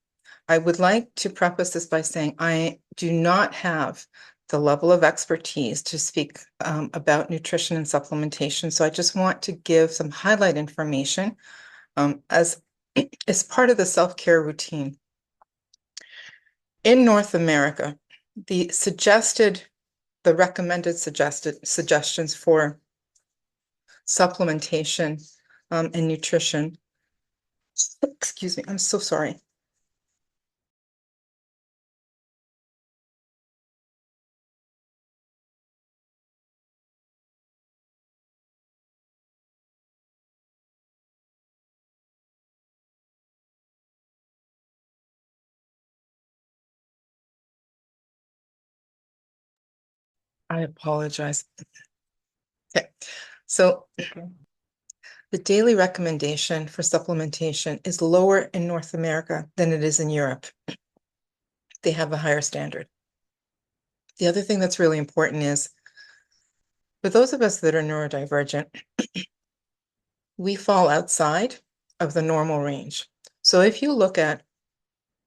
I would like to preface this by saying I do not have the level of expertise to speak about nutrition and supplementation. So I just want to give some highlight information as part of the self-care routine. In North America, the recommended suggestions for supplementation and nutrition. Excuse me, I'm so sorry. I apologize. Okay, so the daily recommendation for supplementation is lower in North America than it is in Europe. They have a higher standard. The other thing that's really important is, for those of us that are neurodivergent, we fall outside of the normal range. So if you look at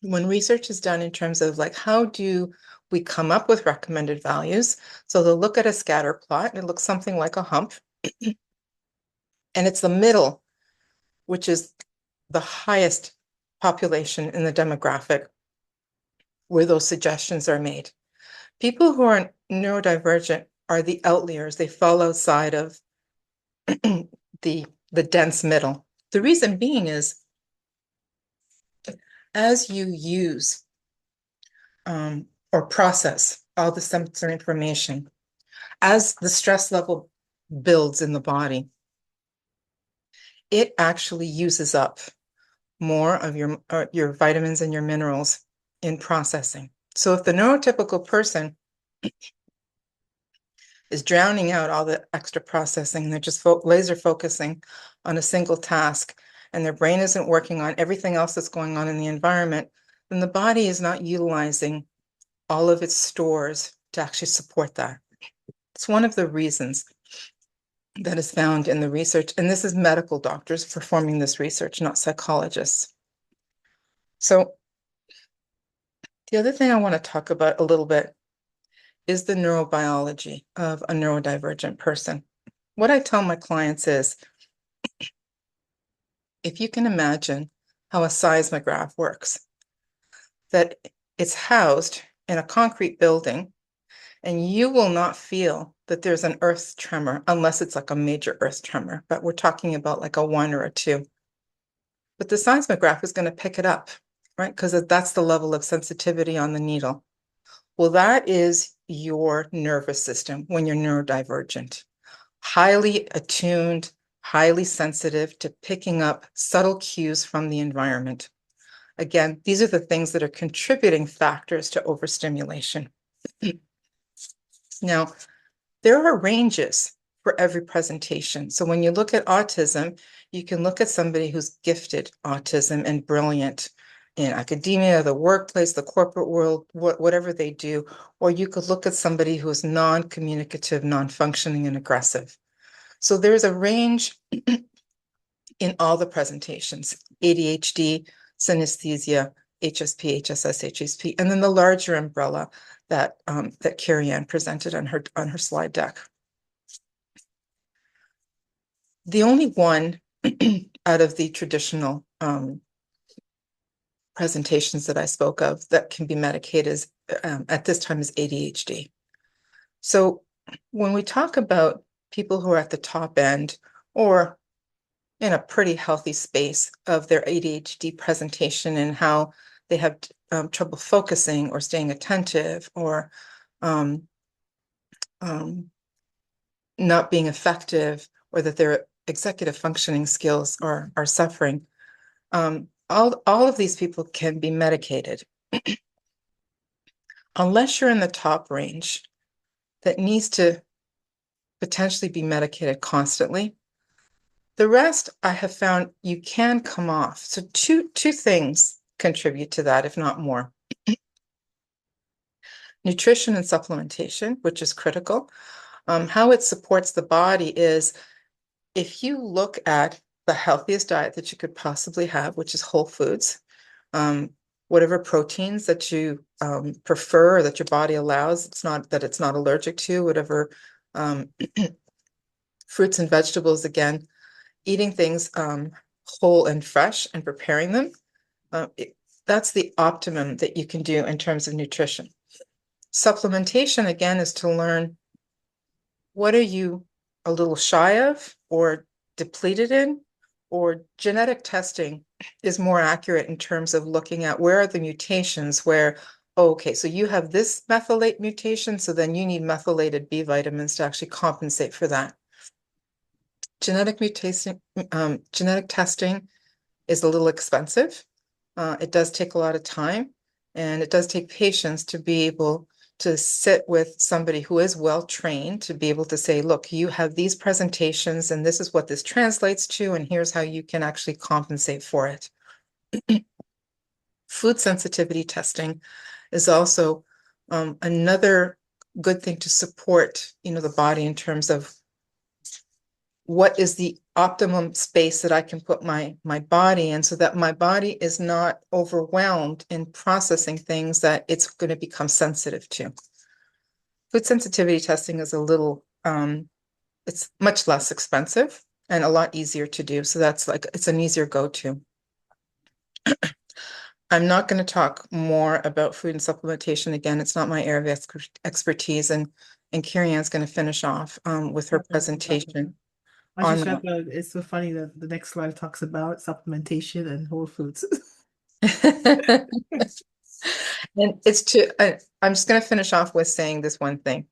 when research is done in terms of like, how do we come up with recommended values? So they'll look at a scatter plot and it looks something like a hump. And it's the middle, which is the highest population in the demographic where those suggestions are made. People who are neurodivergent are the outliers. They fall outside of the dense middle. The reason being is, as you use or process all the sensory information, as the stress level builds in the body, it actually uses up more of your vitamins and your minerals in processing. So if the neurotypical person is drowning out all the extra processing, they're just laser focusing on a single task, and their brain isn't working on everything else that's going on in the environment, then the body is not utilizing all of its stores to actually support that. It's one of the reasons that is found in the research, and this is medical doctors performing this research, not psychologists. So the other thing I want to talk about a little bit is the neurobiology of a neurodivergent person. What I tell my clients is, if you can imagine how a seismograph works, that it's housed in a concrete building, and you will not feel that there's an earth tremor unless it's like a major earth tremor, but we're talking about like a 1 or a 2. But the seismograph is going to pick it up, right? Because that's the level of sensitivity on the needle. Well, that is your nervous system when you're neurodivergent. Highly attuned, highly sensitive to picking up subtle cues from the environment. Again, these are the things that are contributing factors to overstimulation. Now, there are ranges for every presentation. So when you look at autism, you can look at somebody who's gifted autism and brilliant in academia, the workplace, the corporate world, whatever they do, or you could look at somebody who is non-communicative, non-functioning, and aggressive. So there's a range in all the presentations: ADHD, synesthesia, HSP, HSS, HSP, and then the larger umbrella that Kerry-Ann presented on her slide deck. The only one out of the traditional presentations that I spoke of that can be medicated is, at this time, is ADHD. So when we talk about people who are at the top end or in a pretty healthy space of their ADHD presentation and how they have trouble focusing or staying attentive or um, um, not being effective, or that their executive functioning skills are suffering. All of these people can be medicated. Unless you're in the top range that needs to potentially be medicated constantly. The rest I have found you can come off. So two things contribute to that, if not more. Nutrition and supplementation, which is critical. How it supports the body is, if you look at the healthiest diet that you could possibly have, which is whole foods, whatever proteins that you prefer or that your body allows, it's not allergic to, whatever fruits and vegetables, again, eating things whole and fresh and preparing them, that's the optimum that you can do in terms of nutrition. Supplementation, again, is to learn what are you a little shy of or depleted in, or genetic testing is more accurate in terms of looking at where are the mutations where, oh, okay, so you have this methylate mutation, so then you need methylated B vitamins to actually compensate for that. Genetic mutation, genetic testing is a little expensive. It does take a lot of time, and it does take patience to be able to sit with somebody who is well trained to be able to say, look, you have these presentations and this is what this translates to, and here's how you can actually compensate for it. Food sensitivity testing is also another good thing to support, the body in terms of what is the optimum space that I can put my body in, so that my body is not overwhelmed in processing things that it's going to become sensitive to. Food sensitivity testing is it's much less expensive and a lot easier to do. So it's an easier go-to. I'm not going to talk more about food and supplementation. Again, it's not my area of expertise, and Kerry-Ann's going to finish off with her presentation. I just found that it's so funny that the next slide talks about supplementation and whole foods. And I'm just going to finish off with saying this one thing.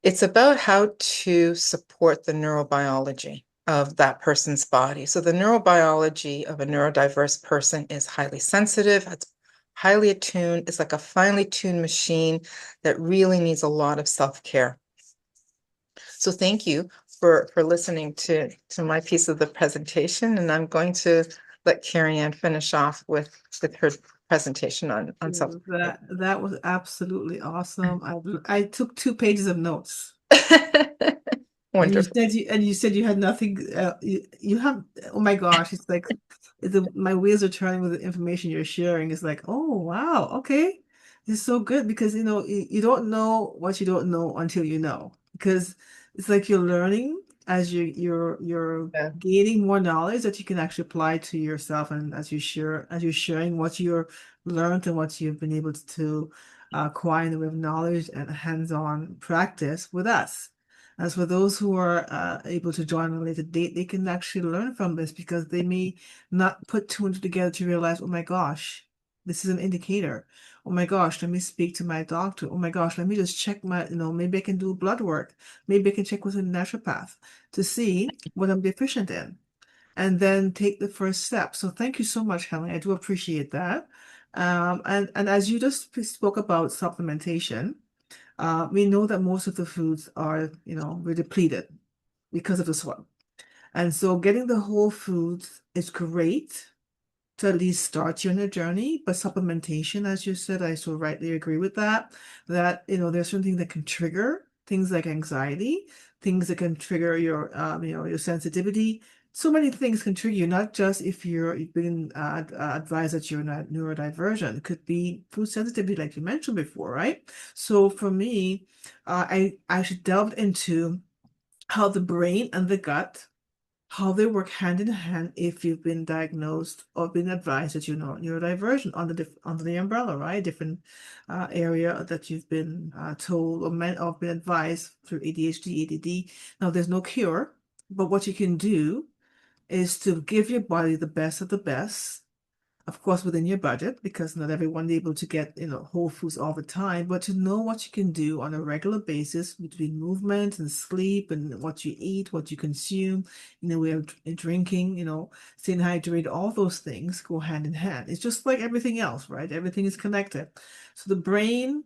It's about how to support the neurobiology of that person's body. So the neurobiology of a neurodiverse person is highly sensitive, it's highly attuned. It's like a finely tuned machine that really needs a lot of self-care. So thank you for listening to my piece of the presentation, and I'm going to let Kerry-Ann finish off with her presentation on self. That was absolutely awesome. I took 2 pages of notes. Wonderful. And you said you had nothing. You have. Oh my gosh! It's like my wheels are turning with the information you're sharing. It's like, oh wow, okay, it's so good because you don't know what you don't know until you know, because it's like you're learning as you're Yeah. gaining more knowledge that you can actually apply to yourself, and as you're sharing what you're learned and what you've been able to acquire in the way of knowledge and hands-on practice with us. As for those who are able to join on a later date, they can actually learn from this because they may not put two and two together to realize, oh my gosh, this is an indicator. Oh my gosh, let me speak to my doctor. Oh my gosh, let me just check maybe I can do blood work. Maybe I can check with a naturopath to see what I'm deficient in and then take the first step. So thank you so much, Helen. I do appreciate that. And as you just spoke about supplementation, we know that most of the foods are, we're depleted because of the swamp. And so getting the whole foods is great to at least start you on a journey, but supplementation, as you said, I so rightly agree with that, there's something that can trigger things like anxiety, things that can trigger your sensitivity. So many things can trigger you, not just if you've been advised that you're not neurodivergent. It could be food sensitivity, like you mentioned before, right? So for me, I actually delved into how the brain and the gut how they work hand in hand if you've been diagnosed or been advised that you're not neurodivergent under the umbrella, right? Different area that you've been told or been advised through ADHD, ADD. Now, there's no cure, but what you can do is to give your body the best of the best, of course, within your budget, because not everyone is able to get, whole foods all the time, but to know what you can do on a regular basis between movement and sleep and what you eat, what you consume, in the way of drinking, staying hydrated, all those things go hand in hand. It's just like everything else, right? Everything is connected. So the brain,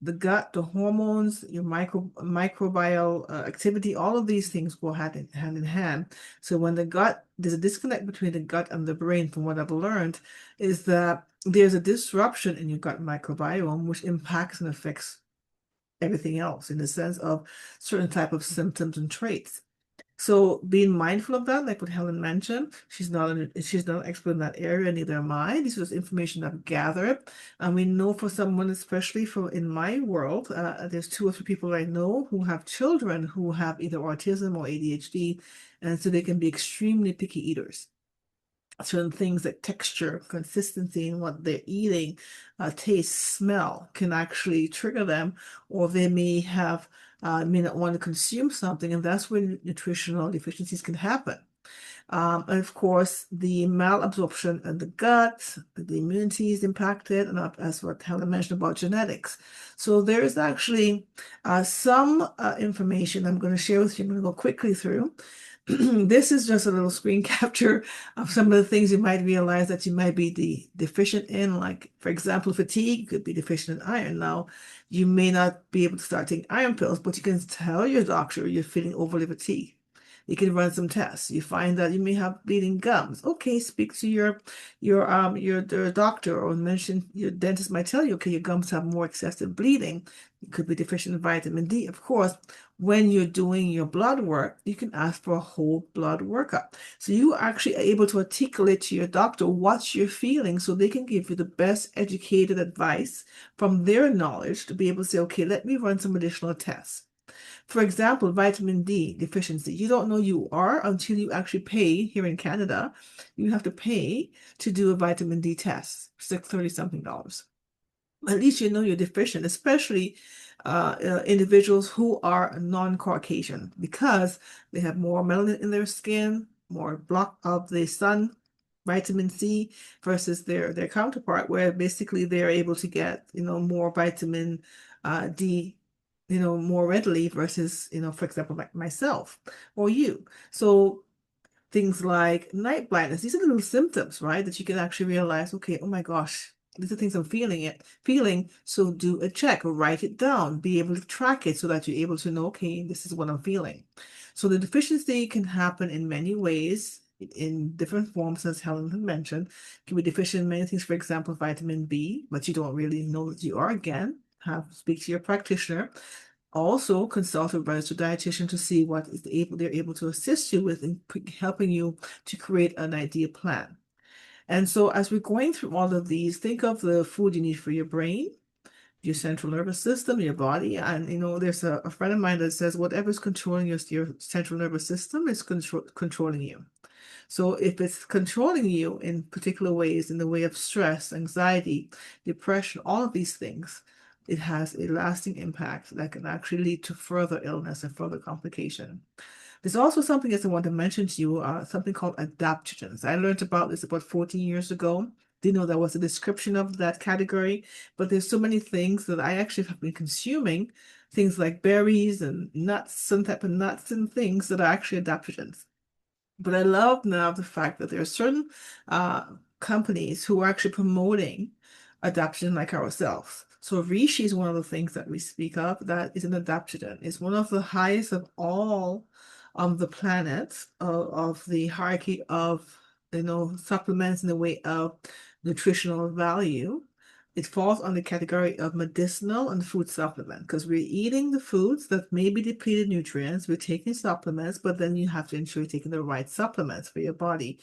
the gut, the hormones, your microbial activity, all of these things go hand in hand. So when there's a disconnect between the gut and the brain, from what I've learned, is that there's a disruption in your gut microbiome, which impacts and affects everything else in the sense of certain type of symptoms and traits. So being mindful of that, like what Helen mentioned, she's not an expert in that area, neither am I. This was information I've gathered. And we know for someone, especially for in my world, there's 2 or 3 people I know who have children who have either autism or ADHD, and so they can be extremely picky eaters. Certain things like texture, consistency in what they're eating, taste, smell can actually trigger them, or they may not want to consume something, and that's when nutritional deficiencies can happen. And of course, the malabsorption in the gut, the immunity is impacted, and as what Helen mentioned about genetics. So there is actually some information I'm going to share with you. I'm going to go quickly through. This is just a little screen capture of some of the things you might realize that you might be deficient in. Like, for example, fatigue, you could be deficient in iron. Now, you may not be able to start taking iron pills, but you can tell your doctor you're feeling overly fatigued. You can run some tests. You find that you may have bleeding gums. Okay, speak to your doctor, or mention your dentist might tell you, okay, your gums have more excessive bleeding. You could be deficient in vitamin D. Of course, when you're doing your blood work, you can ask for a whole blood workup. So you actually are able to articulate to your doctor what you're feeling so they can give you the best educated advice from their knowledge to be able to say, okay, let me run some additional tests. For example, vitamin D deficiency. You don't know you are until you actually pay here in Canada. You have to pay to do a vitamin D test. It's like 30 something dollars. At least you know you're deficient, especially individuals who are non-Caucasian, because they have more melanin in their skin, more block of the sun, vitamin C, versus their counterpart, where basically they're able to get more vitamin D more readily versus for example, like myself or you. So things like night blindness, these are the little symptoms, right, that you can actually realize, okay, oh my gosh, these are things I'm feeling. So do a check or write it down, be able to track it so that you're able to know, okay, this is what I'm feeling. So the deficiency can happen in many ways, in different forms, as Helen had mentioned. You can be deficient in many things, for example, vitamin B, but you don't really know that you are. Again, speak to your practitioner. Also, consult a registered dietitian to see what they're able to assist you with in helping you to create an ideal plan. And so, as we're going through all of these, think of the food you need for your brain, your central nervous system, your body. And there's a friend of mine that says whatever's controlling your central nervous system is controlling you. So if it's controlling you in particular ways, in the way of stress, anxiety, depression, all of these things, it has a lasting impact that can actually lead to further illness and further complication. There's also something else I want to mention to you, something called adaptogens. I learned about this about 14 years ago. Didn't know that was a description of that category, but there's so many things that I actually have been consuming, things like berries and nuts, some type of nuts and things that are actually adaptogens. But I love now the fact that there are certain companies who are actually promoting adaptogen like ourselves. So reishi is one of the things that we speak of that is an adaptogen. It's one of the highest of all on the planet of the hierarchy of supplements in the way of nutritional value. It falls on the category of medicinal and food supplement because we're eating the foods that may be depleted nutrients. We're taking supplements, but then you have to ensure you're taking the right supplements for your body.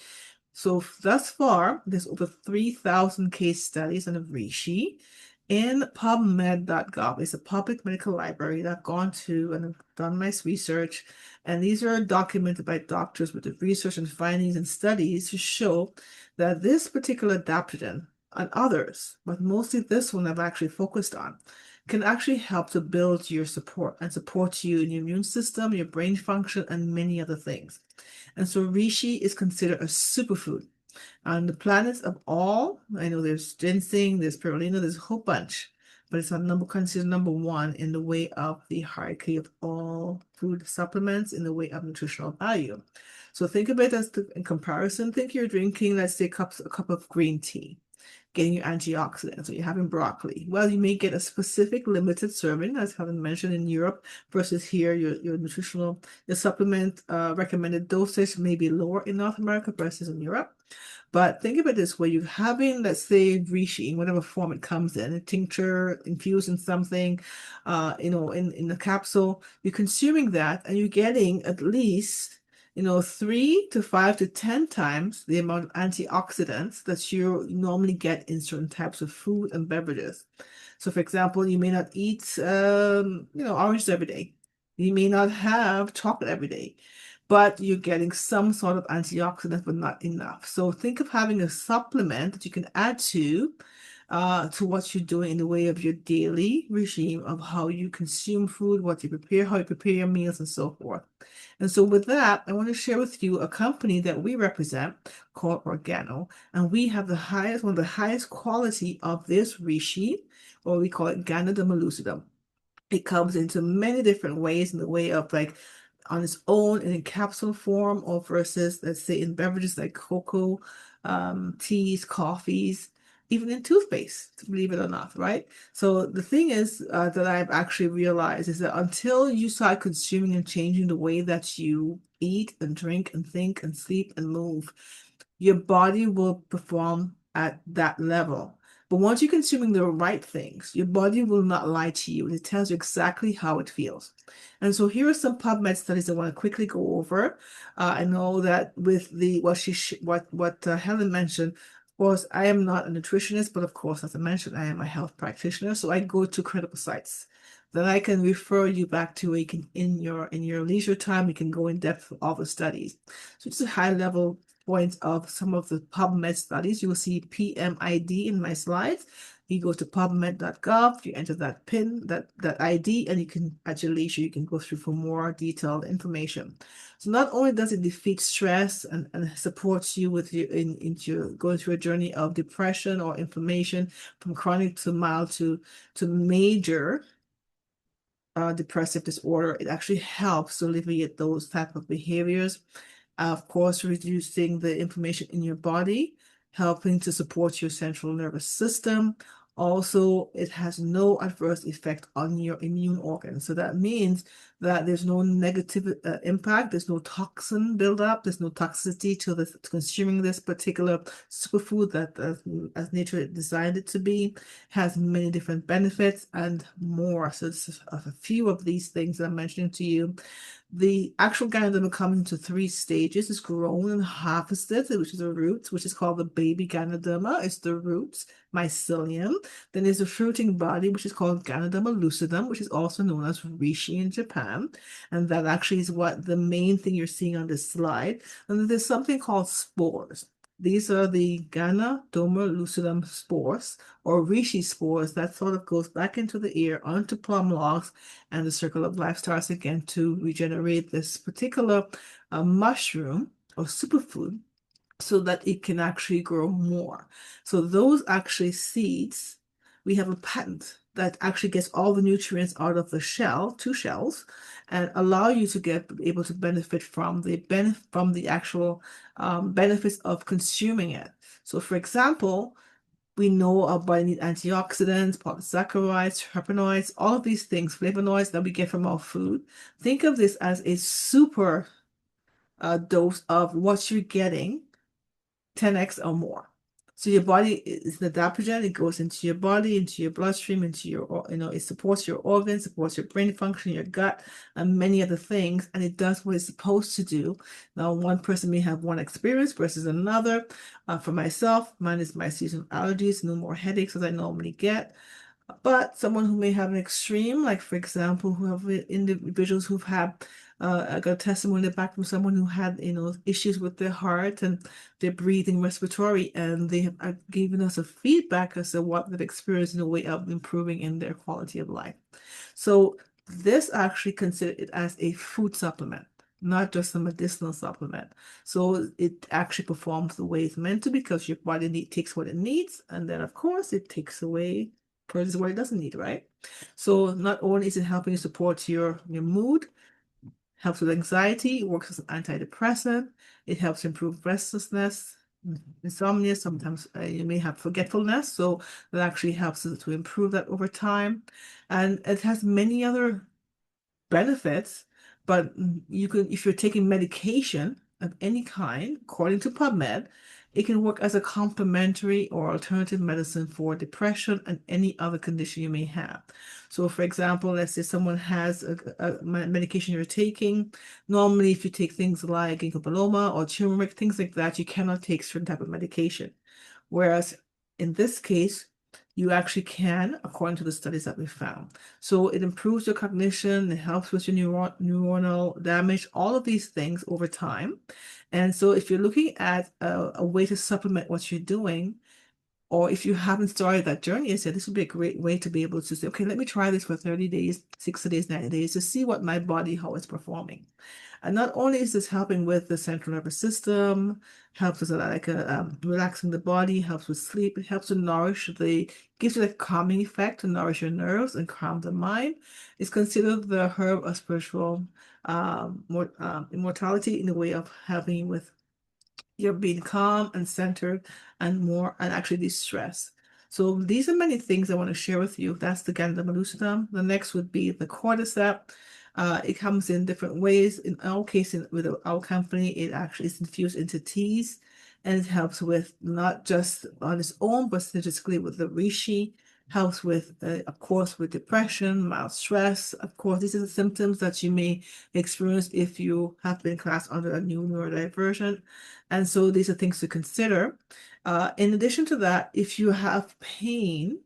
So thus far, there's over 3,000 case studies on reishi. In PubMed.gov, it's a public medical library that I've gone to and I've done my research. And these are documented by doctors with the research and findings and studies to show that this particular adaptogen and others, but mostly this one I've actually focused on, can actually help to build your support and support you in your immune system, your brain function, and many other things. And so reishi is considered a superfood. On the planets of all, I know there's ginseng, there's spirulina, there's a whole bunch, but it's considered number one in the way of the hierarchy of all food supplements in the way of nutritional value. So think of it as in comparison. Think you're drinking, let's say, a cup of green tea, getting your antioxidants, or you're having broccoli. Well, you may get a specific limited serving, as Helen mentioned, in Europe, versus here, your supplement recommended dosage may be lower in North America versus in Europe. But think of it this way, you're having, let's say, reishi, in whatever form it comes in, a tincture, infused in something, in a capsule, you're consuming that and you're getting at least 3 to 5 to 10 times the amount of antioxidants that you normally get in certain types of food and beverages. So, for example, you may not eat, oranges every day. You may not have chocolate every day, but you're getting some sort of antioxidant, but not enough. So think of having a supplement that you can add to what you're doing in the way of your daily regime of how you consume food, what you prepare, how you prepare your meals, and so forth. And so with that, I want to share with you a company that we represent called Organo, and we have one of the highest quality of this reishi, or we call it Ganoderma lucidum. It comes into many different ways in the way of like on its own in a capsule form or versus, let's say, in beverages like cocoa, teas, coffees, even in toothpaste, believe it or not, right? So the thing is that I've actually realized is that until you start consuming and changing the way that you eat and drink and think and sleep and move, your body will perform at that level. But once you're consuming the right things, your body will not lie to you. It tells you exactly how it feels. And so here are some PubMed studies I want to quickly go over. I know that with the what Helen mentioned was I am not a nutritionist, but of course, as I mentioned, I am a health practitioner. So I go to credible sites that I can refer you back to where you can in your leisure time, you can go in depth with all the studies. So just a high level points of some of the PubMed studies. You will see PMID in my slides. You go to pubmed.gov, you enter that PIN, that ID, and you can, at your leisure, you can go through for more detailed information. So not only does it defeat stress and supports you with into going through a journey of depression or inflammation from chronic to mild to major depressive disorder, it actually helps to alleviate those type of behaviors. Of course, reducing the inflammation in your body, helping to support your central nervous system. Also, it has no adverse effect on your immune organs. So that means that there's no negative impact, there's no toxin buildup, there's no toxicity to consuming this particular superfood that, as nature designed it to be, has many different benefits and more. So it's a few of these things that I'm mentioning to you. The actual Ganoderma comes into 3 stages. It's grown and harvested, which is the roots, which is called the baby Ganoderma. It's the roots, mycelium. Then there's the fruiting body, which is called Ganoderma lucidum, which is also known as reishi in Japan. And that actually is what the main thing you're seeing on this slide. And then there's something called spores. These are the Ganoderma lucidum spores, or reishi spores, that sort of goes back into the air onto plum logs, and the circle of life starts again to regenerate this particular mushroom or superfood so that it can actually grow more. So those actually seeds, we have a patent that actually gets all the nutrients out of the shell, 2 shells, and allow you to get able to benefit from the actual benefits of consuming it. So for example, we know our body needs antioxidants, polysaccharides, terpenoids, all of these things, flavonoids that we get from our food. Think of this as a super dose of what you're getting 10x or more. So your body is an adaptogen. It goes into your body, into your bloodstream, into your, it supports your organs, supports your brain function, your gut, and many other things. And it does what it's supposed to do. Now, one person may have one experience versus another. For myself, mine is my seasonal allergies, no more headaches as I normally get. But someone who may have an extreme, like for example, who have individuals who've had, I got a testimony back from someone who had, issues with their heart and their breathing, respiratory, and they have given us a feedback as to what they've experienced in a way of improving in their quality of life. So this actually considered it as a food supplement, not just a medicinal supplement. So it actually performs the way it's meant to because your body takes what it needs, and then of course it takes away purges what it doesn't need, right? So not only is it helping you support your mood, helps with anxiety, it works as an antidepressant, it helps improve restlessness, insomnia. Sometimes you may have forgetfulness, so that actually helps to improve that over time. And it has many other benefits, but you can, if you're taking medication of any kind, according to PubMed, it can work as a complementary or alternative medicine for depression and any other condition you may have. So, for example, let's say someone has a medication you're taking. Normally, if you take things like ginkgo biloba or turmeric, things like that, you cannot take certain type of medication. Whereas in this case, you actually can, according to the studies that we found. So it improves your cognition, it helps with your neuronal damage, all of these things over time. And so if you're looking at a way to supplement what you're doing, or if you haven't started that journey, I said this would be a great way to be able to say, okay, let me try this for 30 days, 60 days, 90 days to see what my body, how it's performing. And not only is this helping with the central nervous system, helps with relaxing the body, helps with sleep, it helps to gives you a calming effect to nourish your nerves and calm the mind. It's considered the herb of spiritual immortality in the way of helping with you're being calm and centered and more and actually de-stress. So these are many things I want to share with you. That's the Gandamalucidum. The next would be the cordyceps. It comes in different ways. In our case, with our company, it actually is infused into teas, and it helps with not just on its own, but synergistically with the reishi. Helps with, of course, with depression, mild stress. Of course, these are the symptoms that you may experience if you have been classed under a new neurodivergent. And so these are things to consider. In addition to that, if you have pain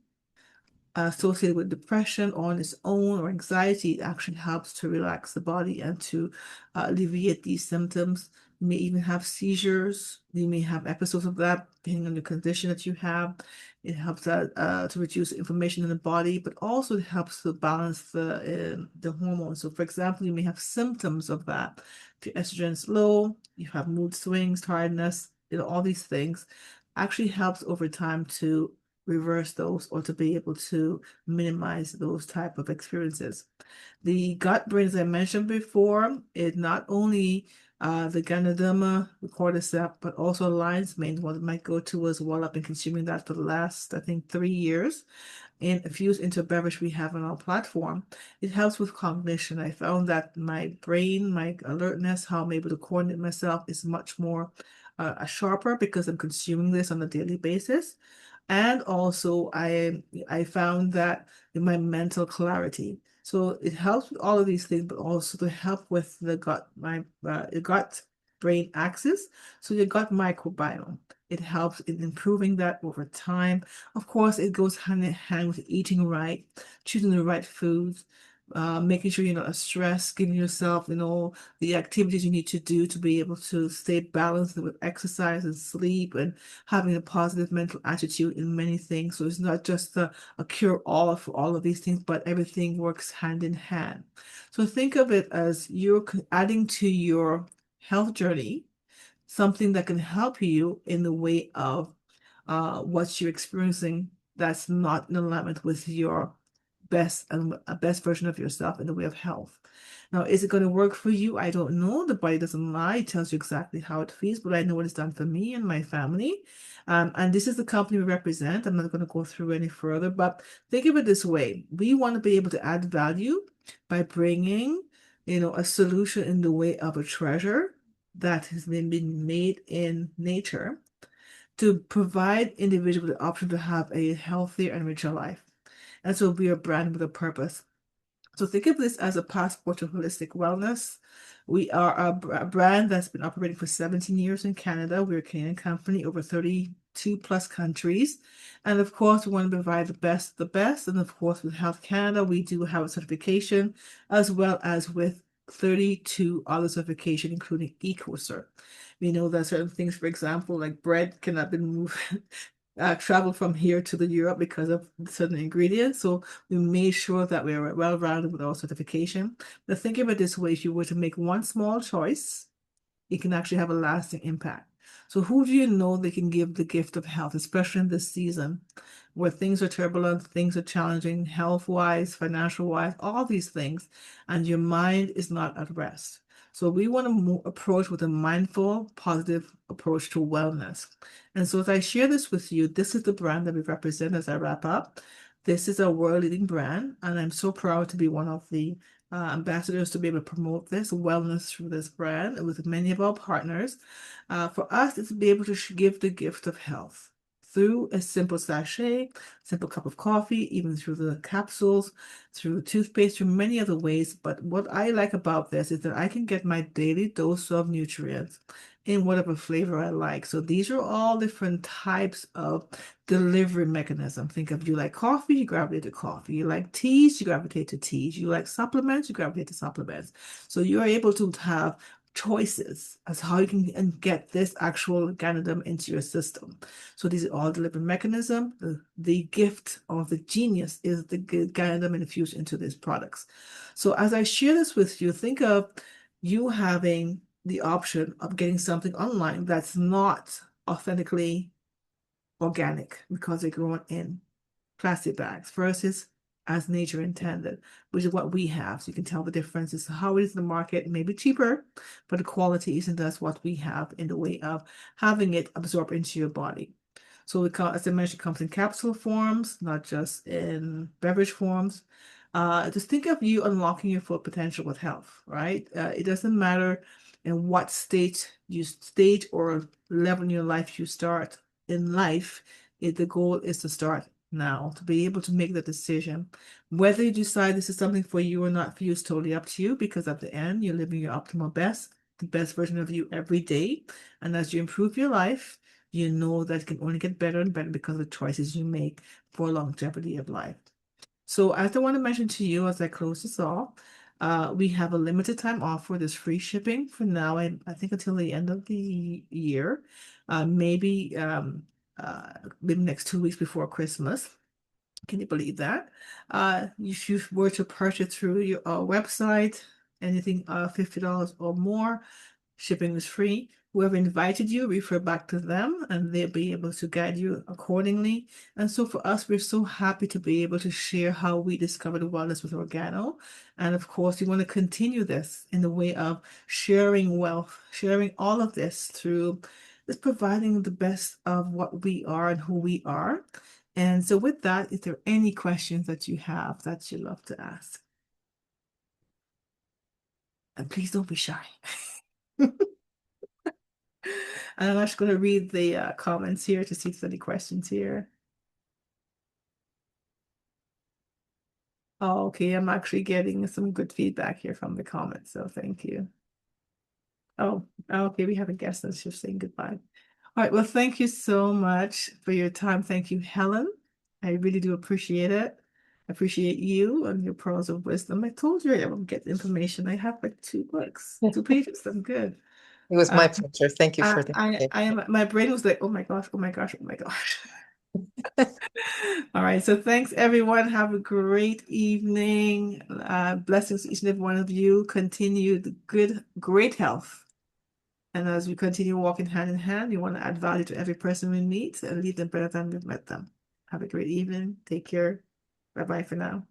associated with depression on its own or anxiety, it actually helps to relax the body and to alleviate these symptoms. You may even have seizures. You may have episodes of that, depending on the condition that you have. It helps to reduce inflammation in the body, but also it helps to balance the hormones. So, for example, you may have symptoms of that. If your estrogen is low, you have mood swings, tiredness, all these things actually helps over time to reverse those or to be able to minimize those type of experiences. The gut brain, as I mentioned before, is not only the Ganoderma, the cordyceps, but also lion's mane. One might go to as well. I've been consuming that for the last, I think, 3 years. Infused into a beverage we have on our platform. It helps with cognition. I found that my brain, my alertness, how I'm able to coordinate myself is much more sharper because I'm consuming this on a daily basis. And also, I found that in my mental clarity. So it helps with all of these things, but also to help with the gut brain axis. So your gut microbiome. It helps in improving that over time. Of course, it goes hand in hand with eating right, choosing the right foods, making sure you're not stressed, giving yourself, the activities you need to do to be able to stay balanced with exercise and sleep and having a positive mental attitude in many things. So it's not just a cure-all for all of these things, but everything works hand in hand. So think of it as you're adding to your health journey something that can help you in the way of what you're experiencing that's not in alignment with your best and a best version of yourself in the way of health. Now, is it going to work for you? I don't know. The body doesn't lie. It tells you exactly how it feels, but I know what it's done for me and my family. And this is the company we represent. I'm not going to go through any further, but think of it this way. We want to be able to add value by bringing, a solution in the way of a treasure that has been made in nature to provide individuals the option to have a healthier and richer life. And so we are brand with a purpose. So think of this as a passport to holistic wellness. We are a brand that's been operating for 17 years in Canada. We're a Canadian company, over 32 plus countries. And of course, we want to provide the best. And of course, with Health Canada, we do have a certification as well as with 32 other certification, including EcoCert. We know that certain things, for example, like bread cannot be moved, travel from here to the Europe because of certain ingredients. So we made sure that we are well-rounded with our certification. But think of it this way, if you were to make one small choice, it can actually have a lasting impact. So who do you know that can give the gift of health, especially in this season where things are turbulent, things are challenging, health-wise, financial-wise, all these things, and your mind is not at rest. So we want to approach with a mindful, positive approach to wellness. And so as I share this with you, this is the brand that we represent as I wrap up. This is a world-leading brand, and I'm so proud to be one of the ambassadors to be able to promote this wellness through this brand with many of our partners. For us, it's to be able to give the gift of health through a simple sachet, simple cup of coffee, even through the capsules, through toothpaste, through many other ways. But what I like about this is that I can get my daily dose of nutrients in whatever flavor I like. So these are all different types of delivery mechanism. Think of, you like coffee, you gravitate to coffee. You like teas, you gravitate to teas. You like supplements, you gravitate to supplements. So you are able to have choices as how you can get this actual organism into your system. So these are all delivery mechanism. The gift of the genius is the organism infused into these products. So as I share this with you, think of you having the option of getting something online that's not authentically organic because they're grown in plastic bags versus as nature intended, which is what we have. So you can tell the difference is how it is in the market, maybe cheaper, but the quality isn't as what we have in the way of having it absorb into your body. So as I mentioned, it comes in capsule forms, not just in beverage forms. Just think of you unlocking your full potential with health, right? It doesn't matter in what stage or level in your life you start in life. The goal is to start now, to be able to make the decision. Whether you decide this is something for you or not for you is totally up to you, because at the end, you're living your optimal best, the best version of you every day. And as you improve your life, you know that it can only get better and better because of the choices you make for longevity of life. So as I want to mention to you as I close this off, we have a limited time offer. There's free shipping for now, and I think until the end of the year, maybe maybe next 2 weeks before Christmas. Can you believe that? If you were to purchase through your website, anything $50 or more, shipping is free. Whoever invited you, refer back to them and they'll be able to guide you accordingly. And so for us, we're so happy to be able to share how we discovered wellness with Organo. And of course, we want to continue this in the way of sharing wealth, sharing all of this through just providing the best of what we are and who we are. And so with that, is there any questions that you have that you love to ask? And please don't be shy. And I'm actually going to read the comments here to see if there's any questions here. Oh, okay, I'm actually getting some good feedback here from the comments, so thank you. Oh, okay, we have a guest that's just saying goodbye. All right, well, thank you so much for your time. Thank you, Helen. I really do appreciate it. I appreciate you and your pearls of wisdom. I told you I would get information. I have like 2 books, 2 pages. I'm good. It was Uh, my pleasure. Thank you for the I am, my brain was like, oh my gosh, oh my gosh, oh my gosh. All right, so thanks everyone. Have a great evening. Blessings to each and every one of you. Continue the great health. And as we continue walking hand in hand, we want to add value to every person we meet and leave them better than we've met them. Have a great evening. Take care. Bye bye for now.